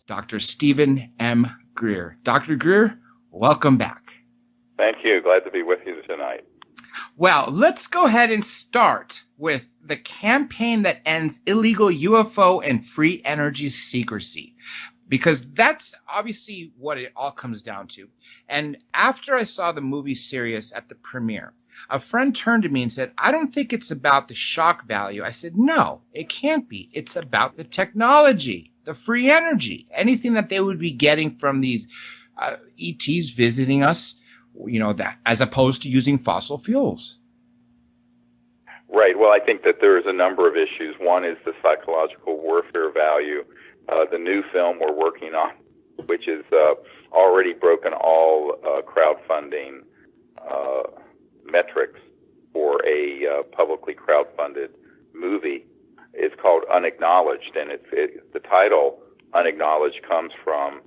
Dr. Steven M. Greer. Dr. Greer, welcome back. Thank you. Glad to be with you tonight. Well, let's go ahead and start with the campaign that ends illegal UFO and free energy secrecy, because that's obviously what it all comes down to. And after I saw the movie Sirius at the premiere, a friend turned to me and said, I don't think it's about the shock value. I said, no, it can't be. It's about the technology, the free energy, anything that they would be getting from these ETs visiting us, that as opposed to using fossil fuels. Right. Well, I think that there's a number of issues. One is the psychological warfare value. The new film we're working on, which is already broken all crowdfunding metrics for a publicly crowdfunded movie, is called Unacknowledged, and the title Unacknowledged comes from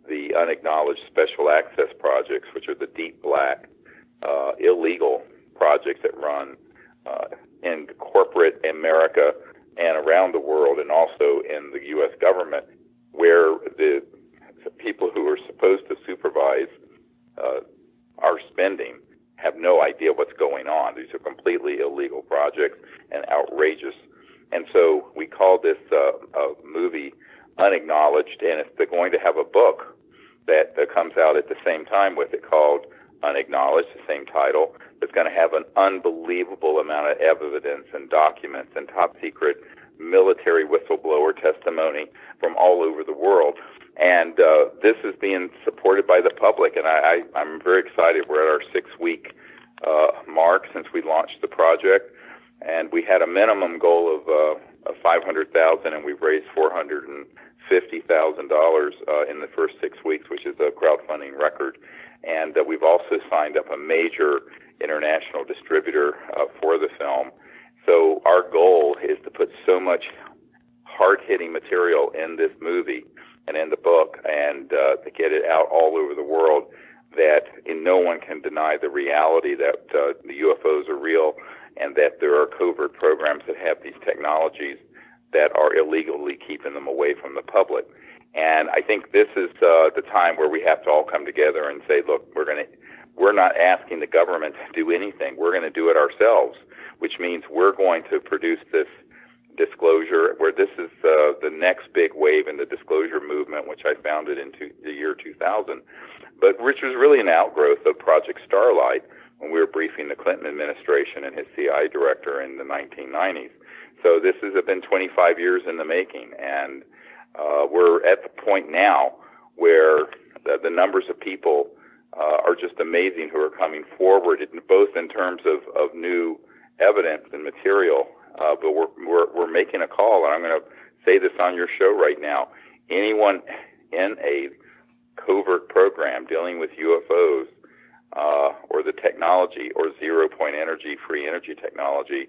the unacknowledged special access projects, which are the deep black illegal projects that run in corporate America and around the world, and also in the U.S. government, where the people who are supposed to supervise our spending have no idea what's going on. These are completely illegal projects and outrageous. And so we call this movie Unacknowledged, and they're going to have a book that comes out at the same time with it called Unacknowledged, the same title. It's going to have an unbelievable amount of evidence and documents and top secret military whistleblower testimony from all over the world. And this is being supported by the public, and I'm very excited. We're at our 6-week mark since we launched the project, and we had a minimum goal of $500,000, and we've raised $450,000 in the first 6 weeks, which is a crowdfunding record. And we've also signed up a major international distributor for the film. So our goal is to put so much hard-hitting material in this movie and in the book, and to get it out all over the world, that no one can deny the reality that the UFOs are real, and that there are covert programs that have these technologies that are illegally keeping them away from the public. And I think this is the time where we have to all come together and say, look, we're not asking the government to do anything. We're going to do it ourselves, which means we're going to produce this disclosure, where this is the next big wave in the disclosure movement, which I founded in the year 2000, but which was really an outgrowth of Project Starlight when we were briefing the Clinton administration and his CIA director in the 1990s. So this has been 25 years in the making, and we're at the point now where the numbers of people are just amazing who are coming forward, both in terms of new evidence and material. But we're making a call, and I'm going to say this on your show right now. Anyone in a covert program dealing with UFOs or the technology or zero-point energy, free energy technology,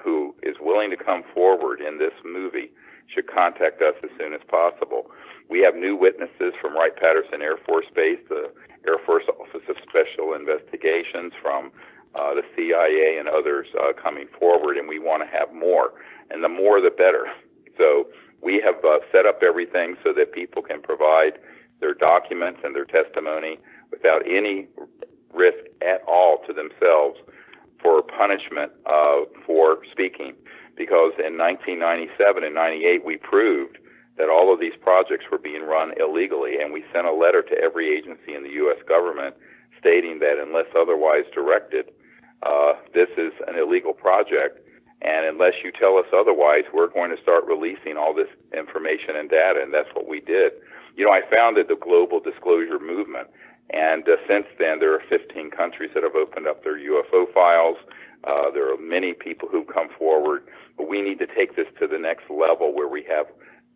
who is willing to come forward in this movie should contact us as soon as possible. We have new witnesses from Wright-Patterson Air Force Base, the Air Force Office of Special Investigations, from the CIA and others coming forward, and we want to have more, and the more the better. So we have set up everything so that people can provide their documents and their testimony without any risk at all to themselves for punishment for speaking, because in 1997 and 98 we proved that all of these projects were being run illegally, and we sent a letter to every agency in the U.S. government stating that unless otherwise directed, this is an illegal project, and unless you tell us otherwise, we're going to start releasing all this information and data, and that's what we did. I founded the Global Disclosure Movement, and since then there are 15 countries that have opened up their UFO files. There are many people who've come forward, but we need to take this to the next level where we have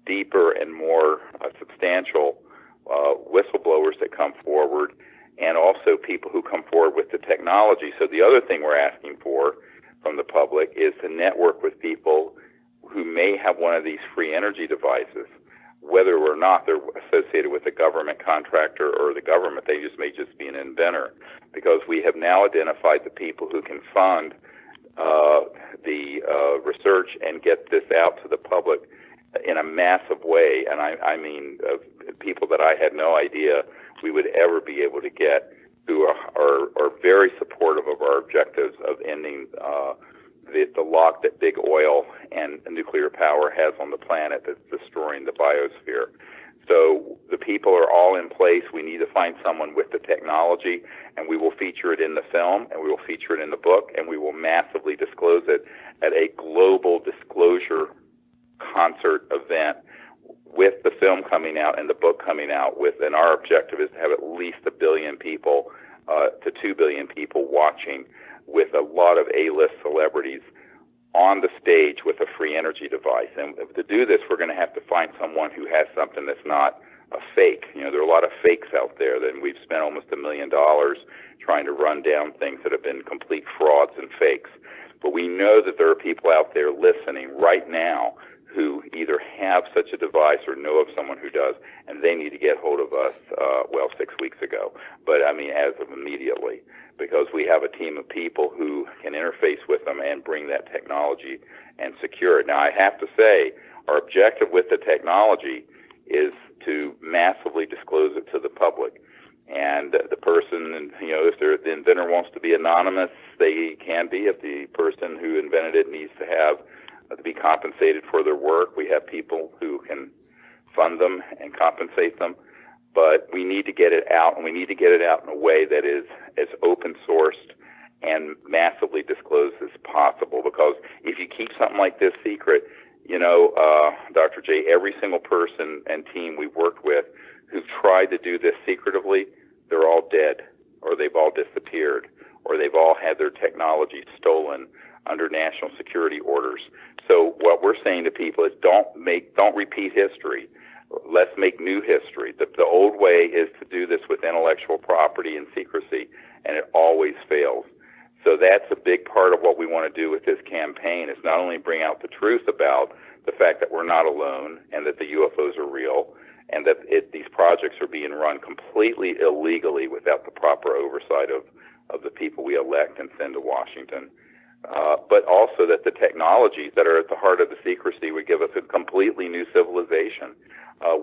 deeper and more substantial whistleblowers that come forward, and also people who come forward with the technology. So the other thing we're asking for from the public is to network with people who may have one of these free energy devices, whether or not they're associated with a government contractor or the government. They may just be an inventor, because we have now identified the people who can fund the research and get this out to the public in a massive way, and I mean people that I had no idea we would ever be able to get, who are very supportive of our objectives of ending the lock that big oil and nuclear power has on the planet that's destroying the biosphere. So the people are all in place. We need to find someone with the technology, and we will feature it in the film, and we will feature it in the book, and we will massively disclose it at a global disclosure concert event with the film coming out and the book coming out with, and our objective is to have at least 1 billion people to 2 billion people watching, with a lot of A-list celebrities on the stage with a free energy device. And to do this, we're going to have to find someone who has something that's not a fake. You know, there are a lot of fakes out there, that we've spent almost $1 million trying to run down things that have been complete frauds and fakes. But we know that there are people out there listening right now who either have such a device or know of someone who does, and they need to get hold of us, 6 weeks ago. But, I mean, as of immediately, because we have a team of people who can interface with them and bring that technology and secure it. Now, I have to say, our objective with the technology is to massively disclose it to the public. And the person, you know, if the inventor wants to be anonymous, they can be. If the person who invented it needs to have to be compensated for their work, we have people who can fund them and compensate them. But we need to get it out, and we need to get it out in a way that is as open sourced and massively disclosed as possible. Because if you keep something like this secret, you know, Dr. J, every single person and team we've worked with who've tried to do this secretively, they're all dead, or they've all disappeared, or they've all had their technology stolen under national security orders. So what we're saying to people is don't repeat history. Let's make new history. The old way is to do this with intellectual property and secrecy, and it always fails. So that's a big part of what we want to do with this campaign, is not only bring out the truth about the fact that we're not alone and that the UFOs are real, and that these projects are being run completely illegally without the proper oversight of the people we elect and send to Washington, but also that the technologies that are at the heart of the secrecy would give us a completely new civilization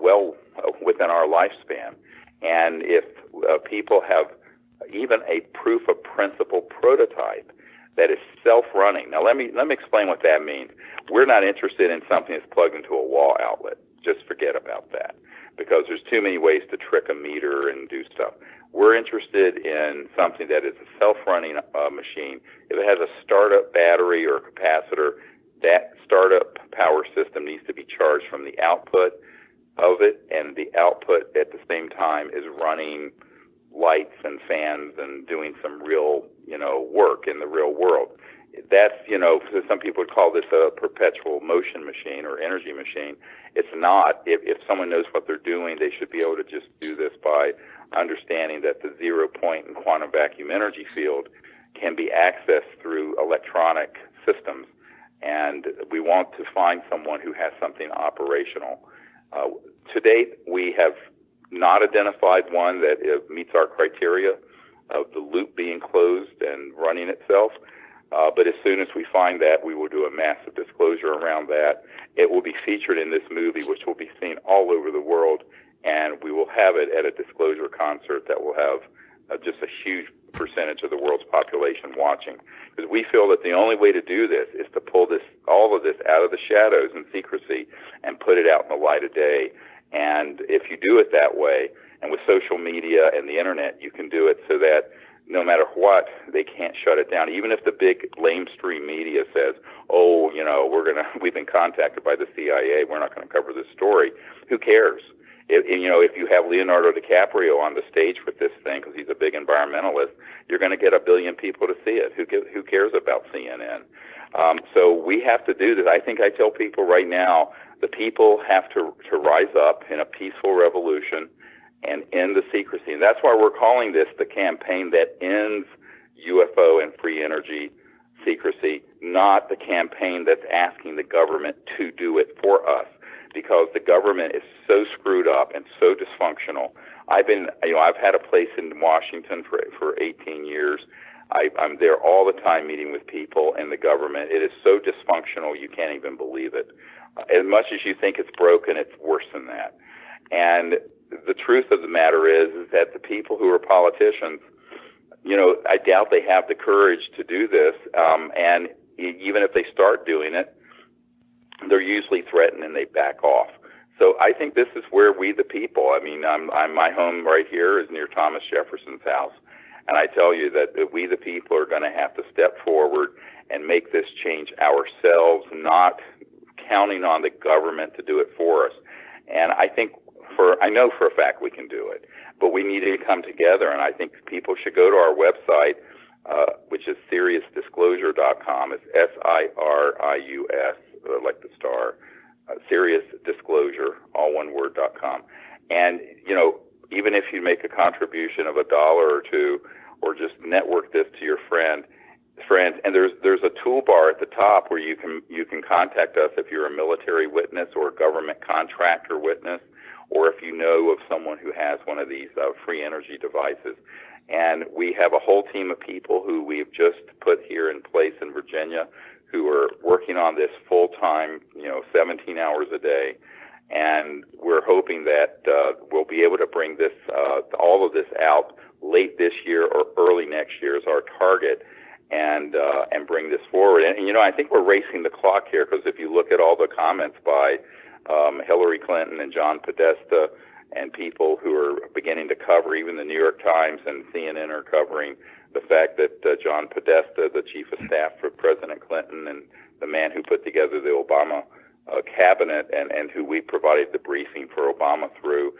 well within our lifespan. And if people have even a proof of principle prototype that is self-running. Now let me explain what that means. We're not interested in something that's plugged into a wall outlet. Just forget about that, because there's too many ways to trick a meter and do stuff. We're interested in something that is a self-running machine. If it has a startup battery or a capacitor, that startup power system needs to be charged from the output of it, and the output at the same time is running lights and fans and doing some real, work in the real world. That's, some people would call this a perpetual motion machine or energy machine. It's not. If someone knows what they're doing, they should be able to just do this by understanding that the 0 point in quantum vacuum energy field can be accessed through electronic systems. And we want to find someone who has something operational. To date, we have not identified one that meets our criteria of the loop being closed and running itself. But as soon as we find that, we will do a massive disclosure around that. It will be featured in this movie, which will be seen all over the world, and we will have it at a disclosure concert that will have just a huge percentage of the world's population watching. Because we feel that the only way to do this is to pull all of this out of the shadows and secrecy and put it out in the light of day. And if you do it that way, and with social media and the internet, you can do it so that no matter what, they can't shut it down. Even if the big lamestream media says, we've been contacted by the CIA, we're not going to cover this story. Who cares? If you have Leonardo DiCaprio on the stage with this thing, because he's a big environmentalist, you're going to get 1 billion people to see it. Who cares about CNN? So we have to do this. I think I tell people right now, the people have to rise up in a peaceful revolution and end the secrecy. And that's why we're calling this the campaign that ends UFO and free energy secrecy, not the campaign that's asking the government to do it for us, because the government is so screwed up and so dysfunctional. I've had a place in Washington for 18 years. I'm there all the time meeting with people in the government. It is so dysfunctional you can't even believe it. As much as you think it's broken, it's worse than that. And the truth of the matter is that the people who are politicians, I doubt they have the courage to do this. And even if they start doing it, they're usually threatened and they back off. So I think this is where we, the people, my home right here is near Thomas Jefferson's house. And I tell you that we, the people, are going to have to step forward and make this change ourselves, not counting on the government to do it for us. And I know for a fact we can do it, but we need to come together. And I think people should go to our website, which is SiriusDisclosure.com. It's SIRIUS, like the star, SiriusDisclosure, all one word.com. And, even if you make a contribution of $1 or $2, or just network this to your friends, and there's a toolbar at the top where you can contact us if you're a military witness or a government contractor witness, or if you know of someone who has one of these free energy devices. And we have a whole team of people who we've just put here in place in Virginia who are working on this full time, 17 hours a day. And we're hoping that we'll be able to bring this, all of this out late this year or early next year is our target, and bring this forward. And I think we're racing the clock here, because if you look at all the comments by Hillary Clinton and John Podesta and people who are beginning to cover, even the New York Times and CNN are covering the fact that John Podesta, the chief of staff for President Clinton and the man who put together the Obama cabinet and who we provided the briefing for Obama through,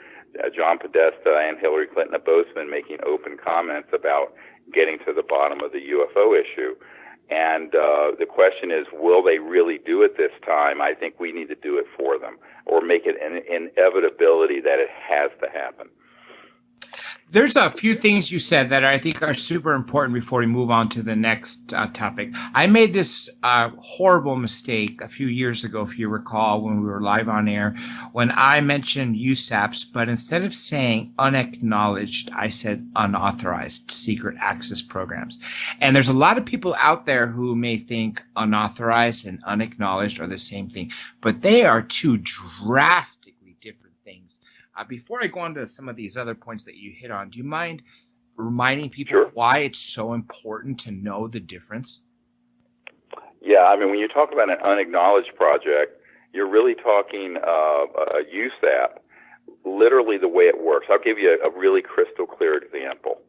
John Podesta and Hillary Clinton have both been making open comments about getting to the bottom of the UFO issue. And the question is, will they really do it this time? I think we need to do it for them, or make it an inevitability that it has to happen. There's a few things you said that I think are super important before we move on to the next topic. I made this horrible mistake a few years ago, if you recall, when we were live on air, when I mentioned USAPs, but instead of saying unacknowledged, I said unauthorized secret access programs. And there's a lot of people out there who may think unauthorized and unacknowledged are the same thing, but they are two drastically different things. Before I go on to some of these other points that you hit on, do you mind reminding people Sure. why it's so important to know the difference? Yeah, when you talk about an unacknowledged project, you're really talking a USAP, literally the way it works. I'll give you a really crystal clear example.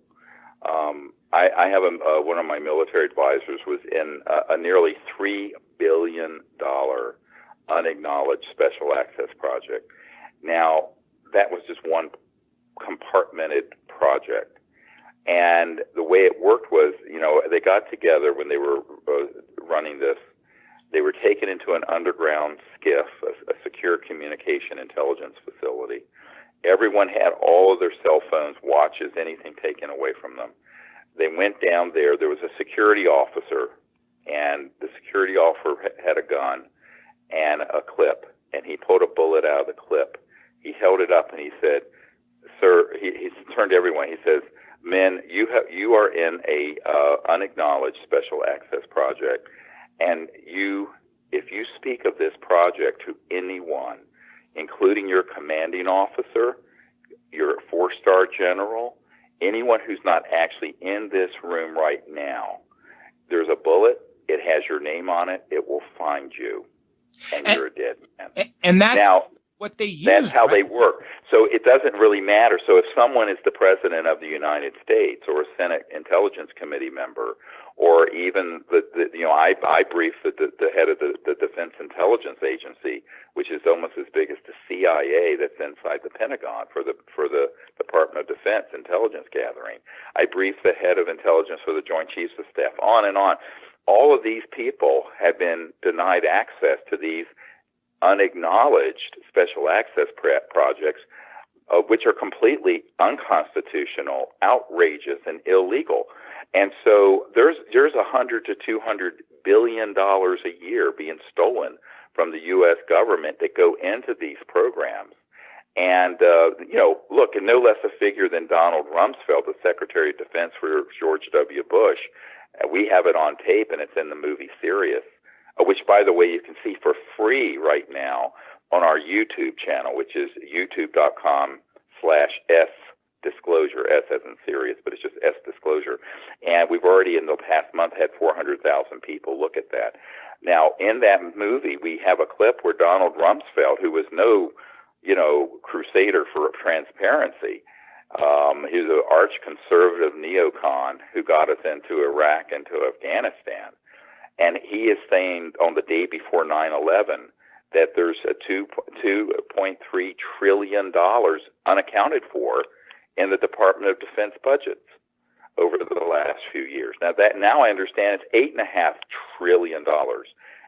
I have one of my military advisors was in a nearly $3 billion unacknowledged special access project. Now, that was just one compartmented project. And the way it worked was, they got together when they were running this. They were taken into an underground skiff, a secure communication intelligence facility. Everyone had all of their cell phones, watches, anything taken away from them. They went down there. There was a security officer, and the security officer had a gun and a clip, and he pulled a bullet out of the clip. He held it up and he said, "Sir," he turned to everyone. He says, "Men, you are in a unacknowledged special access project, and if you speak of this project to anyone, including your commanding officer, your 4-star general, anyone who's not actually in this room right now, there's a bullet. It has your name on it. It will find you, and you're a dead man." And that's now, what they use. That's how right? they work. So it doesn't really matter. So if someone is the President of the United States or a Senate Intelligence Committee member, or even I briefed the head of the Defense Intelligence Agency, which is almost as big as the CIA that's inside the Pentagon for the Department of Defense intelligence gathering. I briefed the head of intelligence for the Joint Chiefs of Staff, on and on. All of these people have been denied access to these unacknowledged special access projects, which are completely unconstitutional, outrageous, and illegal. And so there's $100 to $200 billion a year being stolen from the U.S. government that go into these programs. And, look, and no less a figure than Donald Rumsfeld, the Secretary of Defense for George W. Bush. We have it on tape, and it's in the movie Sirius. which, by the way, you can see for free right now on our YouTube channel, which is youtube.com/S-disclosure, S as in serious, but it's just S-disclosure. And we've already, in the past month, had 400,000 people look at that. Now, in that movie, we have a clip where Donald Rumsfeld, who was no, crusader for transparency, he was an arch-conservative neocon who got us into Iraq and to Afghanistan. And he is saying on the day before 9/11 that there's a $2.3 trillion unaccounted for in the Department of Defense budgets over the last few years. Now I understand it's $8.5 trillion,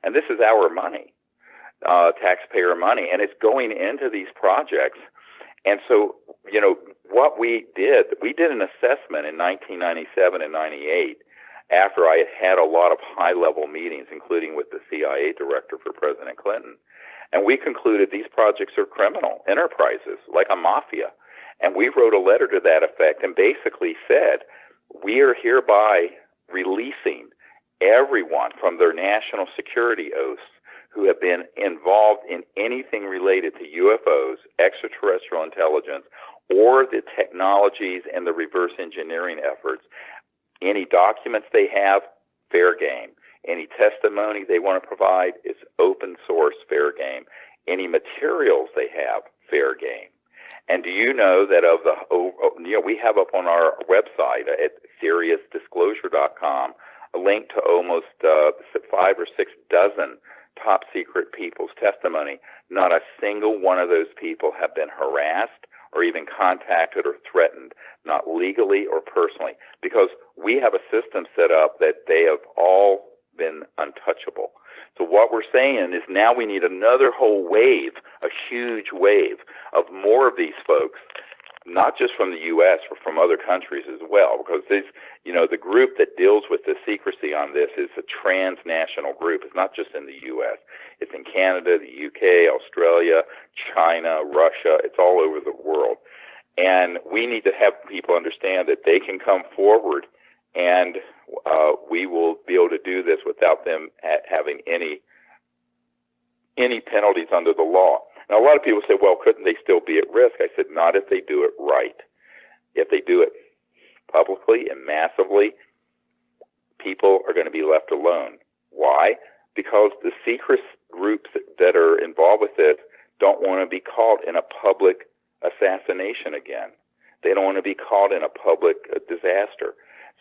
and this is our money, taxpayer money, and it's going into these projects. And so, what we did an assessment in 1997 and 98 after I had a lot of high-level meetings, including with the CIA director for President Clinton. And we concluded these projects are criminal enterprises, like a mafia. And we wrote a letter to that effect and basically said, we are hereby releasing everyone from their national security oaths who have been involved in anything related to UFOs, extraterrestrial intelligence, or the technologies and the reverse engineering efforts. Any documents they have, fair game. Any testimony they want to provide is open source, fair game. Any materials they have, fair game. And do you know that we have up on our website at SeriousDisclosure.com a link to almost 5 or 6 dozen top secret people's testimony. Not a single one of those people have been harassed or even contacted or threatened, not legally or personally, because we have a system set up that they have all been untouchable. So what we're saying is now we need another whole wave, a huge wave of more of these folks, not just from the U.S., but from other countries as well, because the group that deals with the secrecy on this is a transnational group. It's not just in the U.S. It's in Canada, the U.K., Australia, China, Russia. It's all over the world. And we need to have people understand that they can come forward and we will be able to do this without them having any penalties under the law. Now, a lot of people say, well, couldn't they still be at risk? I said, not if they do it right. If they do it publicly and massively, people are going to be left alone. Why? Because the secret groups that are involved with this don't want to be caught in a public assassination again. They don't want to be caught in a public disaster.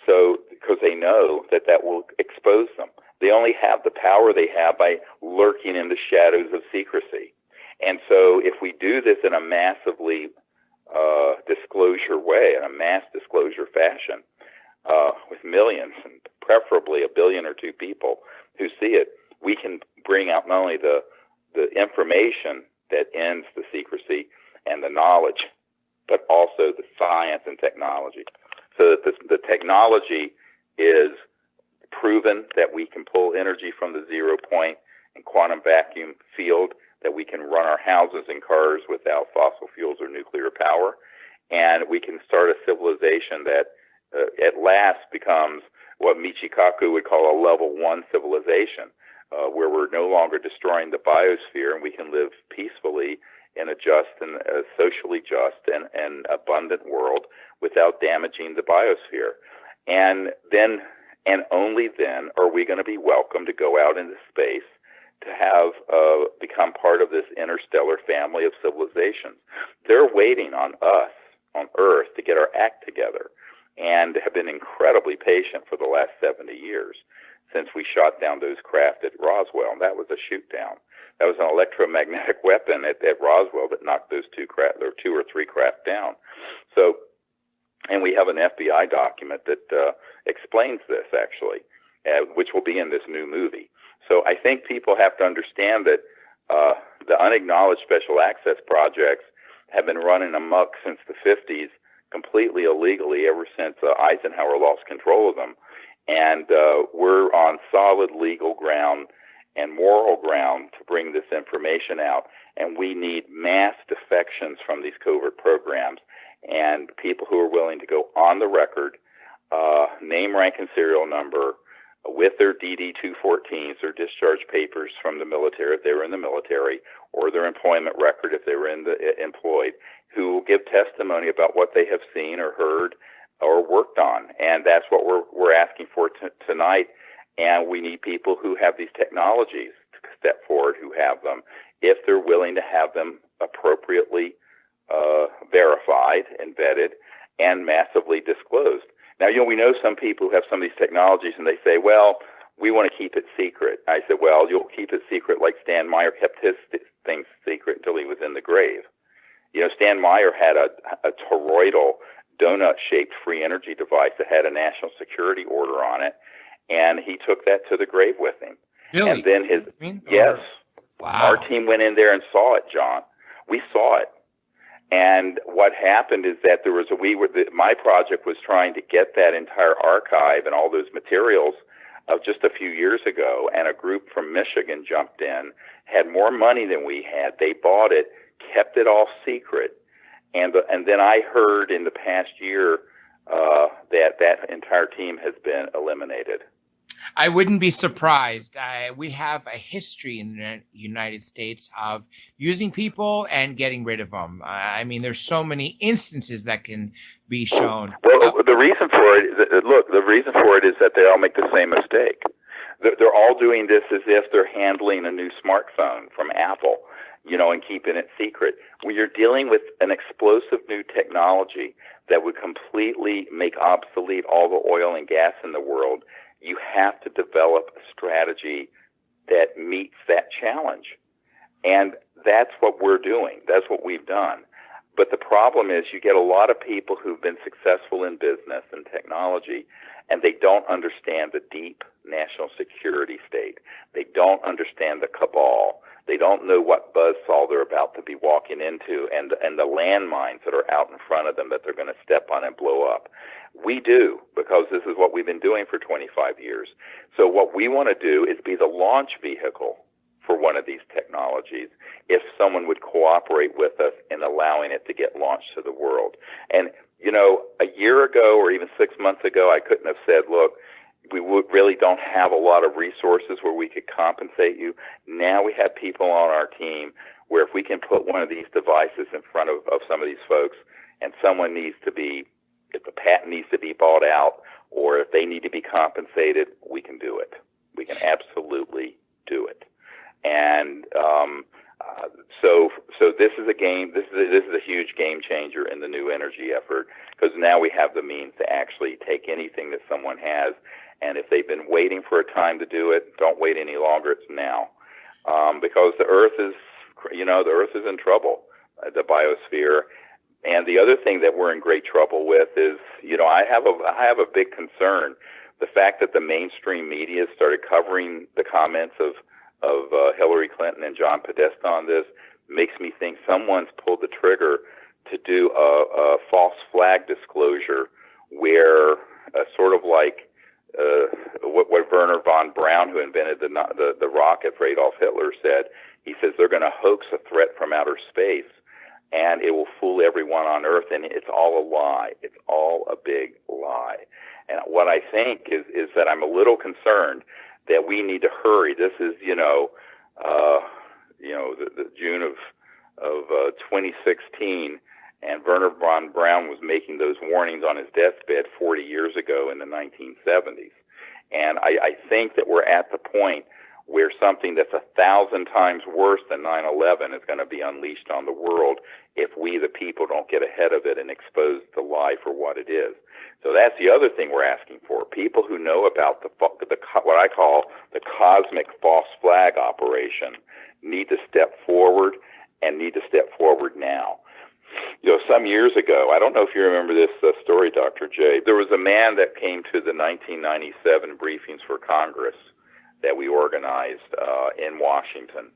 So, because they know that will expose them. They only have the power they have by lurking in the shadows of secrecy. And so if we do this in a massively disclosure way, in a mass disclosure fashion, with millions, and preferably 1 billion or 2 people who see it, we can bring out not only the information that ends the secrecy and the knowledge, but also the science and technology. So that the technology is proven that we can pull energy from the 0 point and quantum vacuum field, that we can run our houses and cars without fossil fuels or nuclear power, and we can start a civilization that at last becomes what Michikaku would call a level 1 civilization, where we're no longer destroying the biosphere and we can live peacefully in a just and a socially just and abundant world without damaging the biosphere. And only then are we going to be welcome to go out into space to have become part of this interstellar family of civilizations. They're waiting on us on Earth to get our act together and have been incredibly patient for the last 70 years since we shot down those craft at Roswell. And that was a shoot down. That was an electromagnetic weapon at Roswell that knocked those 2 or 3 craft down. So, and we have an FBI document that explains this, actually, which will be in this new movie. So I think people have to understand that the unacknowledged special access projects have been running amok since the 50s, completely illegally ever since Eisenhower lost control of them. And we're on solid legal ground and moral ground to bring this information out. And we need mass defections from these covert programs and people who are willing to go on the record, name, rank, and serial number, with their DD-214s, their discharge papers from the military if they were in the military, or their employment record if they were employed, who will give testimony about what they have seen or heard or worked on. And that's what we're asking for tonight. And we need people who have these technologies to step forward, who have them, if they're willing to have them appropriately verified and vetted and massively disclosed. Now, we know some people who have some of these technologies and they say, well, we want to keep it secret. I said, well, you'll keep it secret like Stan Meyer kept his things secret until he was in the grave. Stan Meyer had a toroidal donut-shaped free energy device that had a national security order on it, and he took that to the grave with him. Really? And then yes. Wow. Our team went in there and saw it, John. We saw it. And what happened is that my project was trying to get that entire archive and all those materials of just a few years ago, and a group from Michigan jumped in, had more money than we had. They bought it, kept it all secret, and then I heard in the past year that entire team has been eliminated. I wouldn't be surprised. We have a history in the United States of using people and getting rid of them. I mean, there's so many instances that can be shown. Well, the reason for it is that they all make the same mistake. They're all doing this as if they're handling a new smartphone from Apple, and keeping it secret. When you're dealing with an explosive new technology that would completely make obsolete all the oil and gas in the world, you have to develop a strategy that meets that challenge. And that's what we're doing. That's what we've done. But the problem is you get a lot of people who've been successful in business and technology, and they don't understand the deep national security state. They don't understand the cabal. They don't know what buzzsaw they're about to be walking into and the landmines that are out in front of them that they're going to step on and blow up. We do, because this is what we've been doing for 25 years. So what we want to do is be the launch vehicle for one of these technologies if someone would cooperate with us in allowing it to get launched to the world. And, a year ago or even 6 months ago, I couldn't have said, look, we really don't have a lot of resources where we could compensate you. Now we have people on our team where if we can put one of these devices in front of some of these folks, and someone needs to be, if the patent needs to be bought out, or if they need to be compensated, we can do it. We can absolutely do it. And so this is a game. This is a huge game changer in the new energy effort, because now we have the means to actually take anything that someone has, and if they've been waiting for a time to do it, don't wait any longer. It's now, because the Earth is in trouble, the biosphere. And the other thing that we're in great trouble with is, I have a big concern. The fact that the mainstream media started covering the comments of Hillary Clinton and John Podesta on this makes me think someone's pulled the trigger to do a false flag disclosure where sort of like what Werner von Braun, who invented the rocket for Adolf Hitler, said. He says they're going to hoax a threat from outer space, and it will fool everyone on Earth, and it's all a lie. It's all a big lie. And what I think is that I'm a little concerned that we need to hurry. This is, the June of 2016, and Werner von Braun was making those warnings on his deathbed 40 years ago in the 1970s. And I think that we're at the point where something that's 1,000 times worse than 9/11 is going to be unleashed on the world if we, the people, don't get ahead of it and expose the lie for what it is. So that's the other thing we're asking for. People who know about what I call the cosmic false flag operation need to step forward, and need to step forward now. Some years ago, I don't know if you remember this story, Dr. J, there was a man that came to the 1997 briefings for Congress that we organized in Washington,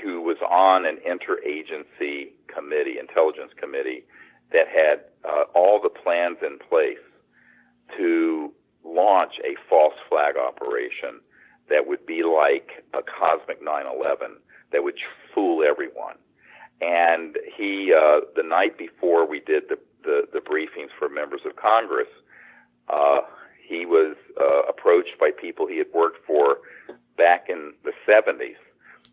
who was on an interagency committee, intelligence committee, that had all the plans in place to launch a false flag operation that would be like a cosmic 9/11 that would fool everyone. And he, the night before we did the briefings for members of Congress, he was approached by people he had worked for back in the 70s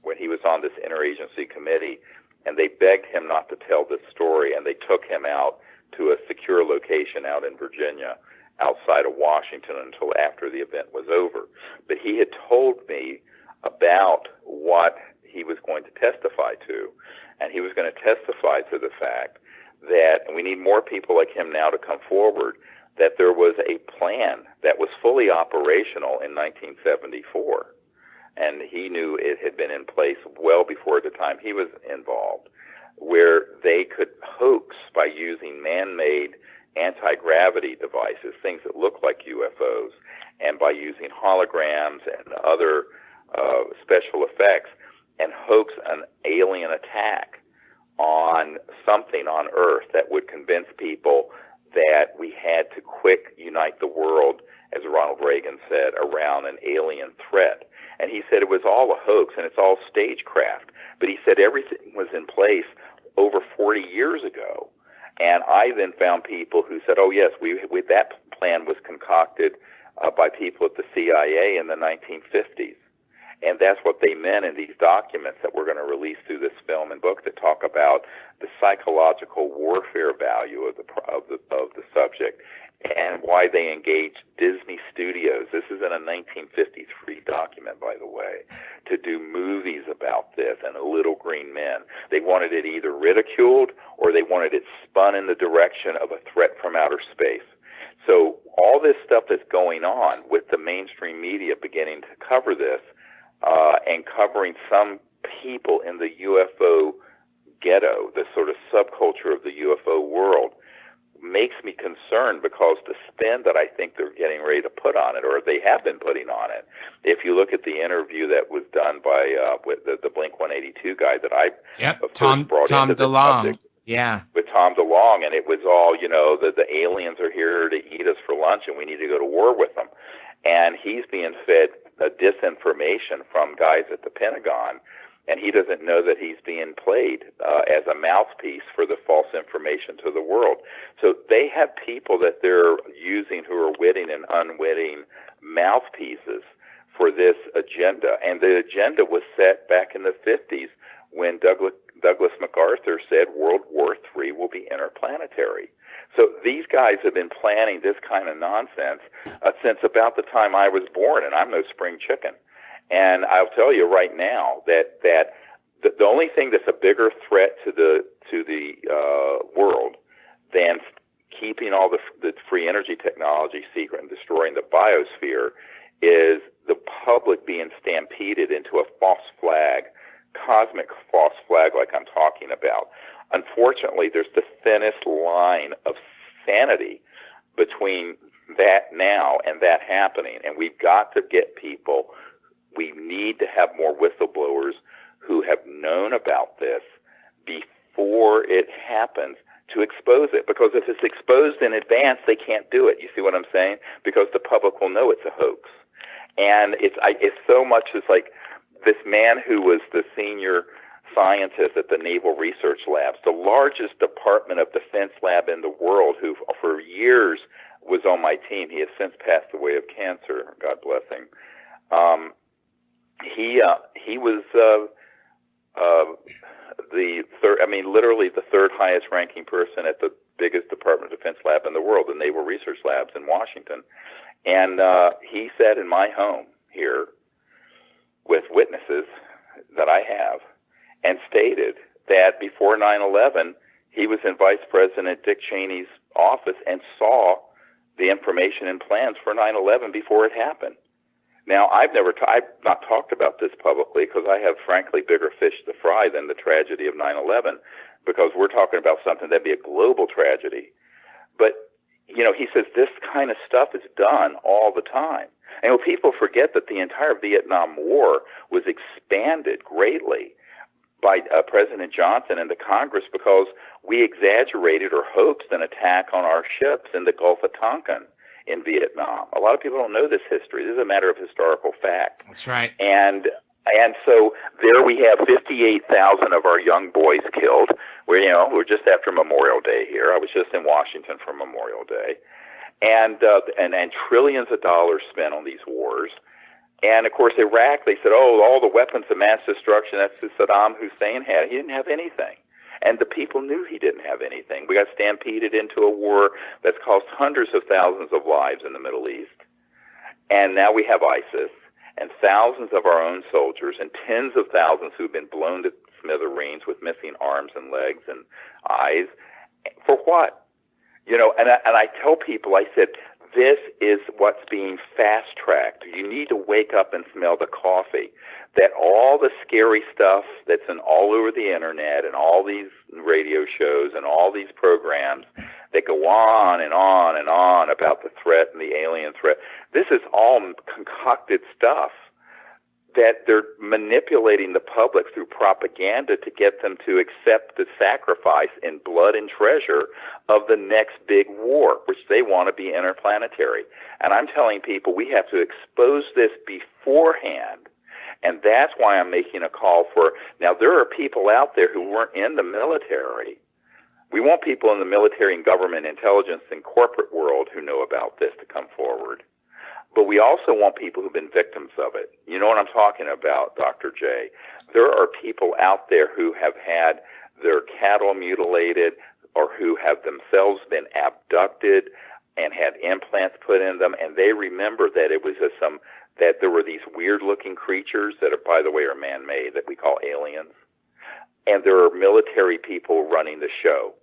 when he was on this interagency committee, and they begged him not to tell this story, and they took him out to a secure location out in Virginia outside of Washington until after the event was over. But he had told me about what he was going to testify to, and he was going to testify to the fact that, and we need more people like him now to come forward, that there was a plan that was fully operational in 1974, and he knew it had been in place well before the time he was involved, where they could hoax by using man-made anti-gravity devices, things that look like UFOs, and by using holograms and other special effects, and hoax an alien attack on something on Earth that would convince people that we had to quick unite the world, as Ronald Reagan said, around an alien threat. And he said it was all a hoax and it's all stagecraft. But he said everything was in place over 40 years ago. And I then found people who said, oh, yes, that plan was concocted by people at the CIA in the 1950s. And that's what they meant in these documents that we're going to release through this film and book that talk about the psychological warfare value of the subject and why they engaged Disney Studios. This is in a 1953 document, by the way, to do movies about this and Little Green Men. They wanted it either ridiculed or they wanted it spun in the direction of a threat from outer space. So all this stuff that's going on with the mainstream media beginning to cover this, and covering some people in the UFO ghetto, the sort of subculture of the UFO world, makes me concerned because the spin that I think they're getting ready to put on it, or they have been putting on it. If you look at the interview that was done by with the Blink-182 guy that I brought into the subject, with Tom DeLonge, and it was all, the aliens are here to eat us for lunch and we need to go to war with them. And he's being fed disinformation from guys at the Pentagon, and he doesn't know that he's being played as a mouthpiece for the false information to the world. So they have people that they're using who are witting and unwitting mouthpieces for this agenda. And the agenda was set back in the 50s when Douglas MacArthur said World War III will be interplanetary. So these guys have been planning this kind of nonsense since about the time I was born, and I'm no spring chicken. And I'll tell you right now that the only thing that's a bigger threat to the world than keeping all the free energy technology secret and destroying the biosphere is the public being stampeded into a false flag, cosmic false flag like I'm talking about. Unfortunately, there's the thinnest line of sanity between that now and that happening, and we've got to get people. We need to have more whistleblowers who have known about this before it happens to expose it, because if it's exposed in advance, they can't do it. You see what I'm saying? Because the public will know it's a hoax. And it's so much as like this man who was the senior scientist at the Naval Research Labs, the largest Department of Defense lab in the world, who for years was on my team. He has since passed away of cancer, God bless him. He was the third, literally the third highest ranking person at the biggest Department of Defense lab in the world, the Naval Research Labs in Washington. And he said in my home here with witnesses that I have, and stated that before 9/11, he was in Vice President Dick Cheney's office and saw the information and plans for 9/11 before it happened. Now, I've not talked about this publicly because I have, frankly, bigger fish to fry than the tragedy of 9/11, because we're talking about something that'd be a global tragedy. But, he says this kind of stuff is done all the time. And people forget that the entire Vietnam War was expanded greatly by President Johnson and the Congress because we exaggerated or hoaxed an attack on our ships in the Gulf of Tonkin in Vietnam. A lot of people don't know this history. This is a matter of historical fact. That's right. And so there we have 58,000 of our young boys killed. We're just after Memorial Day here. I was just in Washington for Memorial Day. and trillions of dollars spent on these wars. And of course, Iraq, they said, oh, all the weapons of mass destruction that Saddam Hussein had. He didn't have anything. And the people knew he didn't have anything. We got stampeded into a war that's cost hundreds of thousands of lives in the Middle East. And now we have ISIS and thousands of our own soldiers and tens of thousands who've been blown to smithereens with missing arms and legs and eyes. For what? You know, and I tell people, I said, this is what's being fast-tracked. You need to wake up and smell the coffee. That all the scary stuff that's all over the internet and all these radio shows and all these programs that go on and on and on about the threat and the alien threat, this is all concocted stuff that they're manipulating the public through propaganda to get them to accept the sacrifice in blood and treasure of the next big war, which they want to be interplanetary. And I'm telling people we have to expose this beforehand. And that's why I'm making a call for, now there are people out there who weren't in the military. We want people in the military and government intelligence and corporate world who know about this to come forward. But we also want people who've been victims of it. You know what I'm talking about, Dr. J. There are people out there who have had their cattle mutilated or who have themselves been abducted and had implants put in them, and they remember that it was that there were these weird-looking creatures that, are, by the way, are man-made that we call aliens, and there are military people running the show.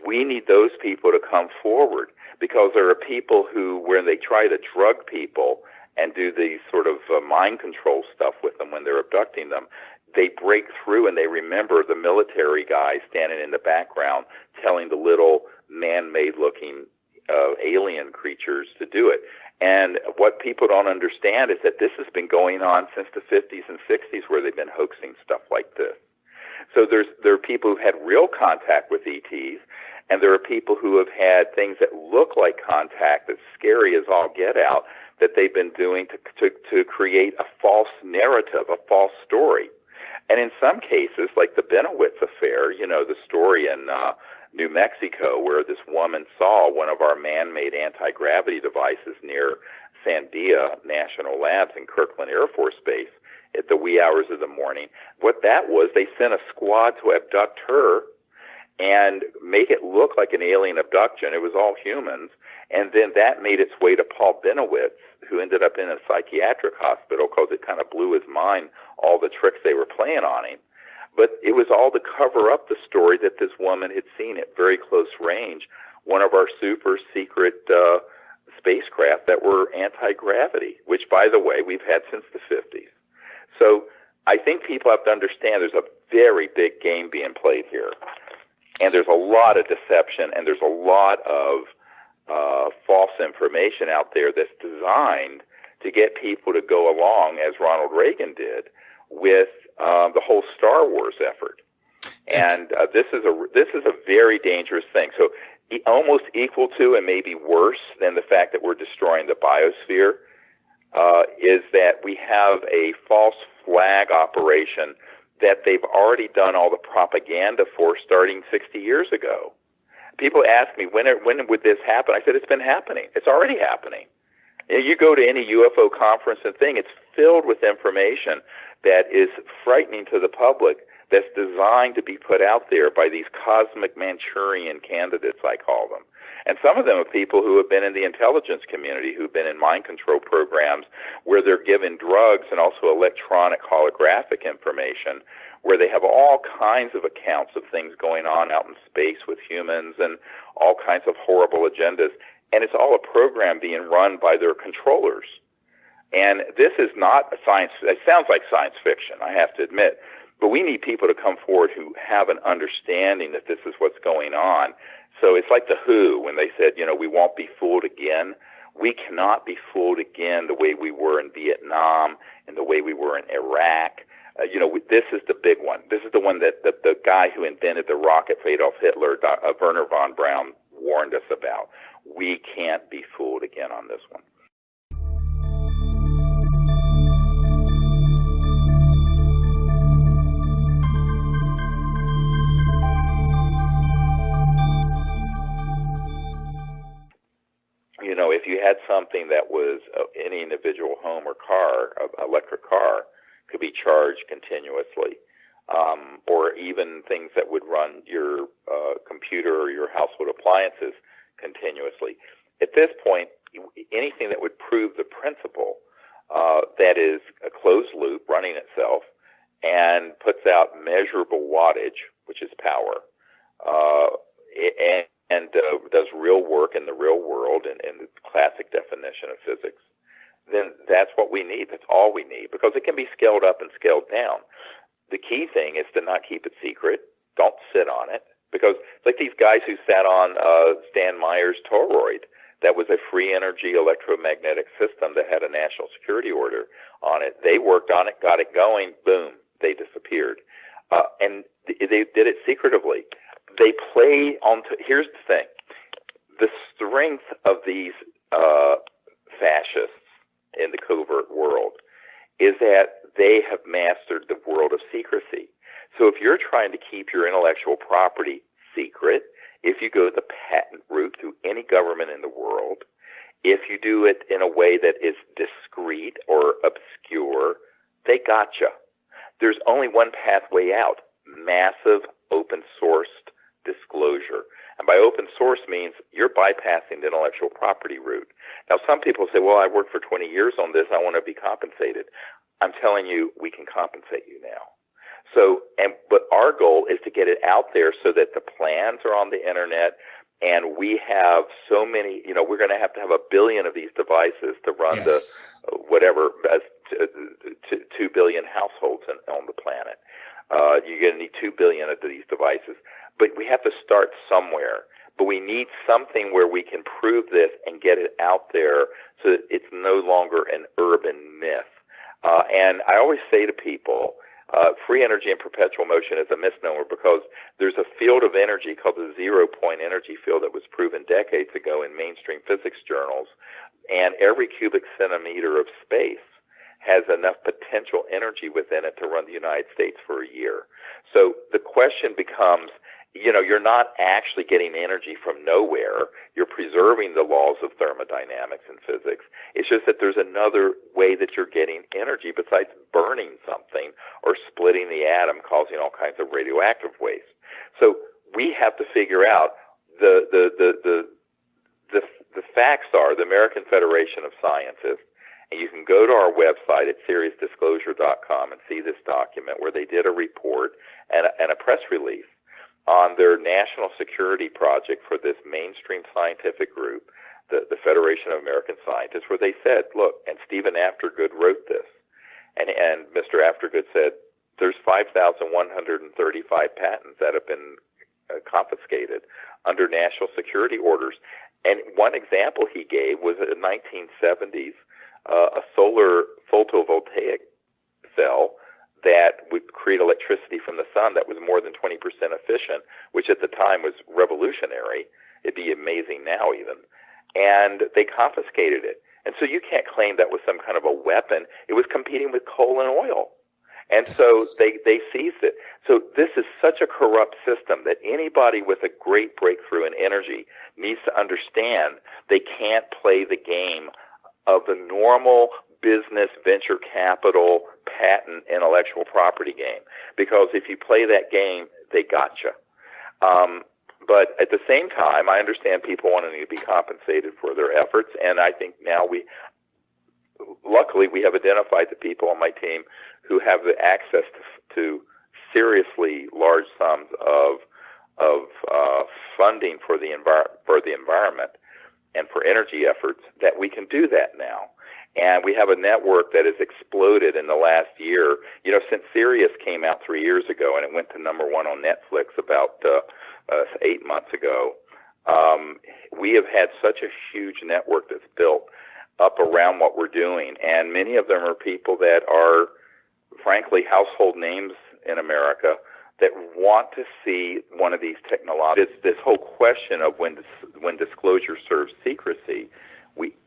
We need those people to come forward, because there are people who, when they try to drug people and do these sort of mind control stuff with them when they're abducting them, they break through and they remember the military guy standing in the background telling the little man-made looking alien creatures to do it. And what people don't understand is that this has been going on since the 50s and 60s, where they've been hoaxing stuff like this. So there are people who've had real contact with ETs, and there are people who have had things that look like contact, that's scary as all get out, that they've been doing to create a false narrative, a false story. And in some cases, like the Benowitz affair, you know, the story in New Mexico, where this woman saw one of our man-made anti-gravity devices near Sandia National Labs in Kirkland Air Force Base at the wee hours of the morning. What that was, they sent a squad to abduct her and make it look like an alien abduction. It was all humans. And then that made its way to Paul Benowitz, who ended up in a psychiatric hospital because it kind of blew his mind, all the tricks they were playing on him. But it was all to cover up the story that this woman had seen at very close range, one of our super secret spacecraft that were anti-gravity, which, by the way, we've had since the 50s. So I think people have to understand there's a very big game being played here. And there's a lot of deception, and there's a lot of false information out there that's designed to get people to go along, as Ronald Reagan did, with the whole Star Wars effort. And this is a very dangerous thing. So almost equal to and maybe worse than the fact that we're destroying the biosphere is that we have a false flag operation that they've already done all the propaganda for starting 60 years ago. People ask me, when would this happen? I said, it's been happening. It's already happening. You go to any UFO conference and thing, it's filled with information that is frightening to the public, that's designed to be put out there by these cosmic Manchurian candidates, I call them. And some of them are people who have been in the intelligence community, who've been in mind control programs where they're given drugs and also electronic holographic information, where they have all kinds of accounts of things going on out in space with humans and all kinds of horrible agendas. And it's all a program being run by their controllers. And this is not a science, it sounds like science fiction, I have to admit, but we need people to come forward who have an understanding that this is what's going on. So it's like the WHO when they said, we won't be fooled again. We cannot be fooled again the way we were in Vietnam and the way we were in Iraq. This is the big one. This is the one that the guy who invented the rocket for Adolf Hitler, Werner von Braun, warned us about. We can't be fooled again on this one. if you had something that was any individual home or car, electric car, could be charged continuously, or even things that would run your computer or your household appliances continuously. At this point, anything that would prove the principle that is a closed loop running itself and puts out measurable wattage, which is power, and does real work in the real world in the classic definition of physics, then that's what we need. That's all we need, because it can be scaled up and scaled down. The key thing is to not keep it secret. Don't sit on it, because it's like these guys who sat on Stan Meyer's toroid. That was a free energy electromagnetic system that had a national security order on it. They worked on it, got it going, boom, they disappeared. And they did it secretively. They play on, here's the thing, the strength of these fascists in the covert world is that they have mastered the world of secrecy. So if you're trying to keep your intellectual property secret, if you go the patent route through any government in the world, if you do it in a way that is discreet or obscure, they gotcha. There's only one pathway out: massive open-sourced disclosure. And by open source means you're bypassing the intellectual property route. Now, some people say, well, I worked for 20 years on this, I want to be compensated. I'm telling you, we can compensate you now. But our goal is to get it out there so that the plans are on the internet, and we have so many, we're going to have 1 billion of these devices to run the, 2 billion households on the planet. You're going to need 2 billion of these devices. But we have to start somewhere. But we need something where we can prove this and get it out there so that it's no longer an urban myth. And I always say to people, free energy and perpetual motion is a misnomer, because there's a field of energy called the zero-point energy field that was proven decades ago in mainstream physics journals, and every cubic centimeter of space has enough potential energy within it to run the United States for a year. So the question becomes, you're not actually getting energy from nowhere. You're preserving the laws of thermodynamics and physics. It's just that there's another way that you're getting energy besides burning something or splitting the atom, causing all kinds of radioactive waste. So we have to figure out the facts are the American Federation of Scientists, and you can go to our website at SeriousDisclosure.com and see this document where they did a report and a press release on their national security project for this mainstream scientific group, the Federation of American Scientists, where they said, look, and Stephen Aftergood wrote this, and Mr. Aftergood said, there's 5,135 patents that have been confiscated under national security orders. And one example he gave was in the 1970s, a solar photovoltaic cell that would create electricity from the sun that was more than 20% efficient, which at the time was revolutionary. It'd be amazing now even. And they confiscated it. And so you can't claim that was some kind of a weapon. It was competing with coal and oil. And so they seized it. So this is such a corrupt system that anybody with a great breakthrough in energy needs to understand they can't play the game of the normal business, venture capital, patent, intellectual property game. Because if you play that game, they gotcha. But at the same time, I understand people wanting to be compensated for their efforts, and I think now luckily we have identified the people on my team who have the access to seriously large sums of funding for the environment and for energy efforts, that we can do that now. And we have a network that has exploded in the last year. Since Sirius came out 3 years ago and it went to number 1 on Netflix about 8 months ago, we have had such a huge network that's built up around what we're doing. And many of them are people that are, frankly, household names in America that want to see one of these technologies. This whole question of when disclosure serves secrecy,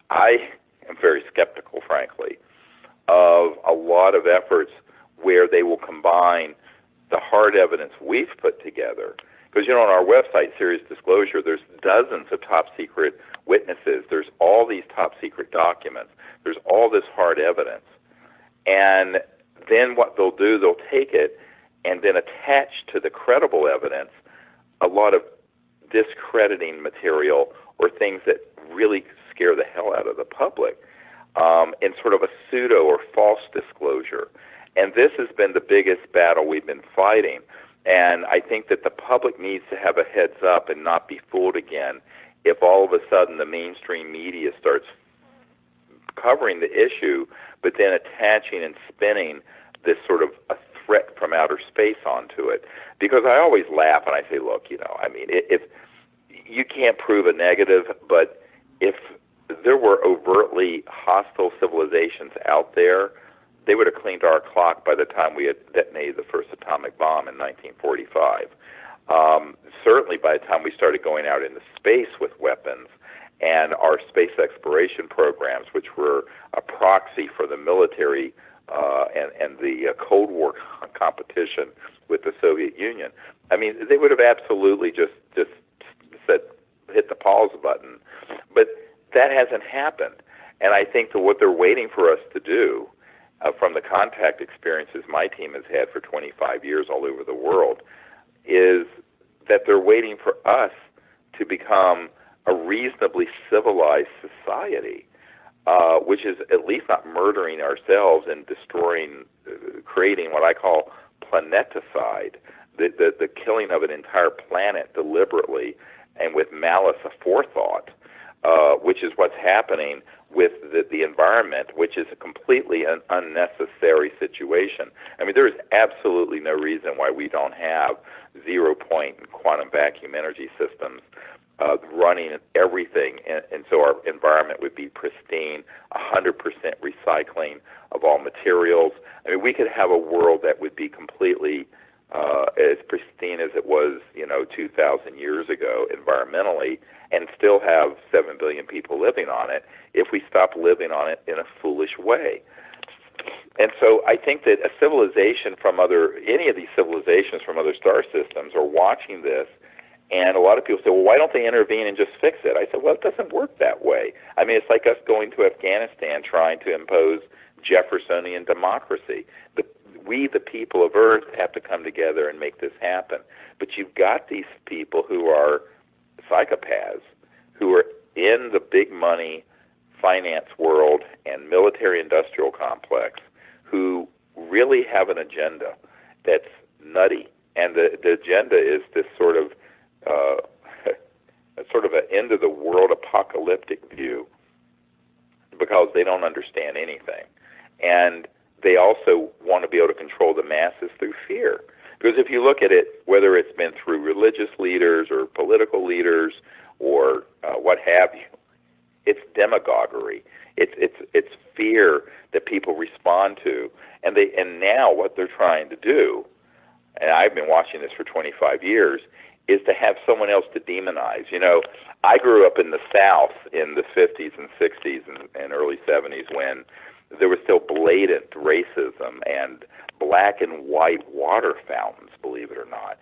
I am very skeptical, frankly, of a lot of efforts where they will combine the hard evidence we've put together Because, on our website, Serious Disclosure, there's dozens of top secret witnesses. There's all these top secret documents. There's all this hard evidence. And then what they'll do, they'll take it and then attach to the credible evidence a lot of discrediting material or things that really scare the hell out of the public in sort of a pseudo or false disclosure. And this has been the biggest battle we've been fighting. And I think that the public needs to have a heads up and not be fooled again if all of a sudden the mainstream media starts covering the issue, but then attaching and spinning this sort of a threat from outer space onto it. Because I always laugh and I say, look, if you can't prove a negative, but if there were overtly hostile civilizations out there, they would have cleaned our clock by the time we had detonated the first atomic bomb in 1945. Certainly by the time we started going out into space with weapons and our space exploration programs, which were a proxy for the military and the Cold War competition with the Soviet Union. I mean, they would have absolutely just said, hit the pause button. But that hasn't happened. And I think that what they're waiting for us to do, from the contact experiences my team has had for 25 years all over the world, is that they're waiting for us to become a reasonably civilized society, which is at least not murdering ourselves and destroying, creating what I call planeticide, the killing of an entire planet deliberately and with malice aforethought, which is what's happening with the environment, which is a completely unnecessary situation. I mean, there is absolutely no reason why we don't have zero-point quantum vacuum energy systems running everything, and so our environment would be pristine, 100% recycling of all materials. I mean, we could have a world that would be completely as pristine as it was, 2,000 years ago environmentally, and still have 7 billion people living on it if we stop living on it in a foolish way. And so I think that a civilization from any of these civilizations from other star systems are watching this, and a lot of people say, well, why don't they intervene and just fix it? I said, well, it doesn't work that way. I mean, it's like us going to Afghanistan trying to impose Jeffersonian democracy. We, the people of Earth, have to come together and make this happen. But you've got these people who are psychopaths, who are in the big money finance world and military-industrial complex, who really have an agenda that's nutty. And the agenda is this sort of an end-of-the-world apocalyptic view, because they don't understand anything. And they also want to be able to control the masses through fear. Because if you look at it, whether it's been through religious leaders or political leaders or what have you, it's demagoguery. It's fear that people respond to. And now what they're trying to do, and I've been watching this for 25 years, is to have someone else to demonize. I grew up in the South in the 50s and 60s and early 70s when there was still blatant racism and black and white water fountains, believe it or not.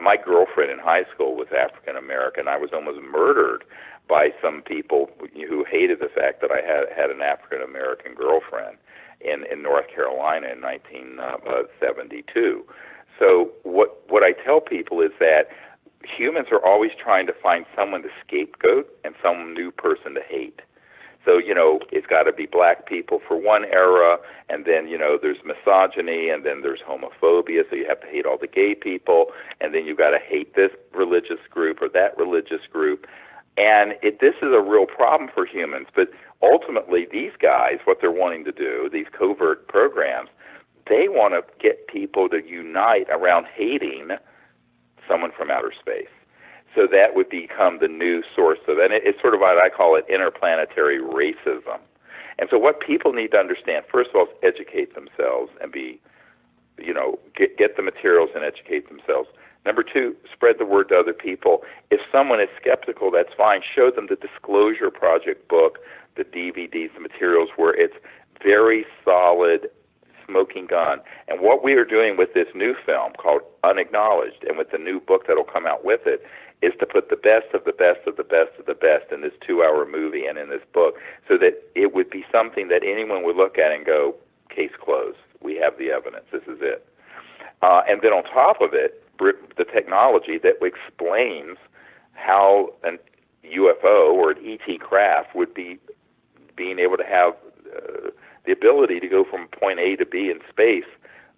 My girlfriend in high school was African American. I was almost murdered by some people who hated the fact that I had an African American girlfriend in North Carolina in 1972. So what I tell people is that humans are always trying to find someone to scapegoat and some new person to hate. So, it's got to be black people for one era, and then, there's misogyny, and then there's homophobia, so you have to hate all the gay people, and then you've got to hate this religious group or that religious group. And this is a real problem for humans. But ultimately, these guys, what they're wanting to do, these covert programs, they want to get people to unite around hating someone from outer space. So that would become the new source of, and it's sort of what I call it, interplanetary racism. And so what people need to understand, first of all, is educate themselves and get the materials and educate themselves. Number two, spread the word to other people. If someone is skeptical, that's fine. Show them the Disclosure Project book, the DVDs, the materials where it's very solid, smoking gun. And what we are doing with this new film called Unacknowledged, and with the new book that'll come out with it, is to put the best of the best of the best of the best in this 2-hour movie and in this book, so that it would be something that anyone would look at and go, case closed. We have the evidence. This is it. And then on top of it, the technology that explains how an UFO or an ET craft would be being able to have the ability to go from point A to B in space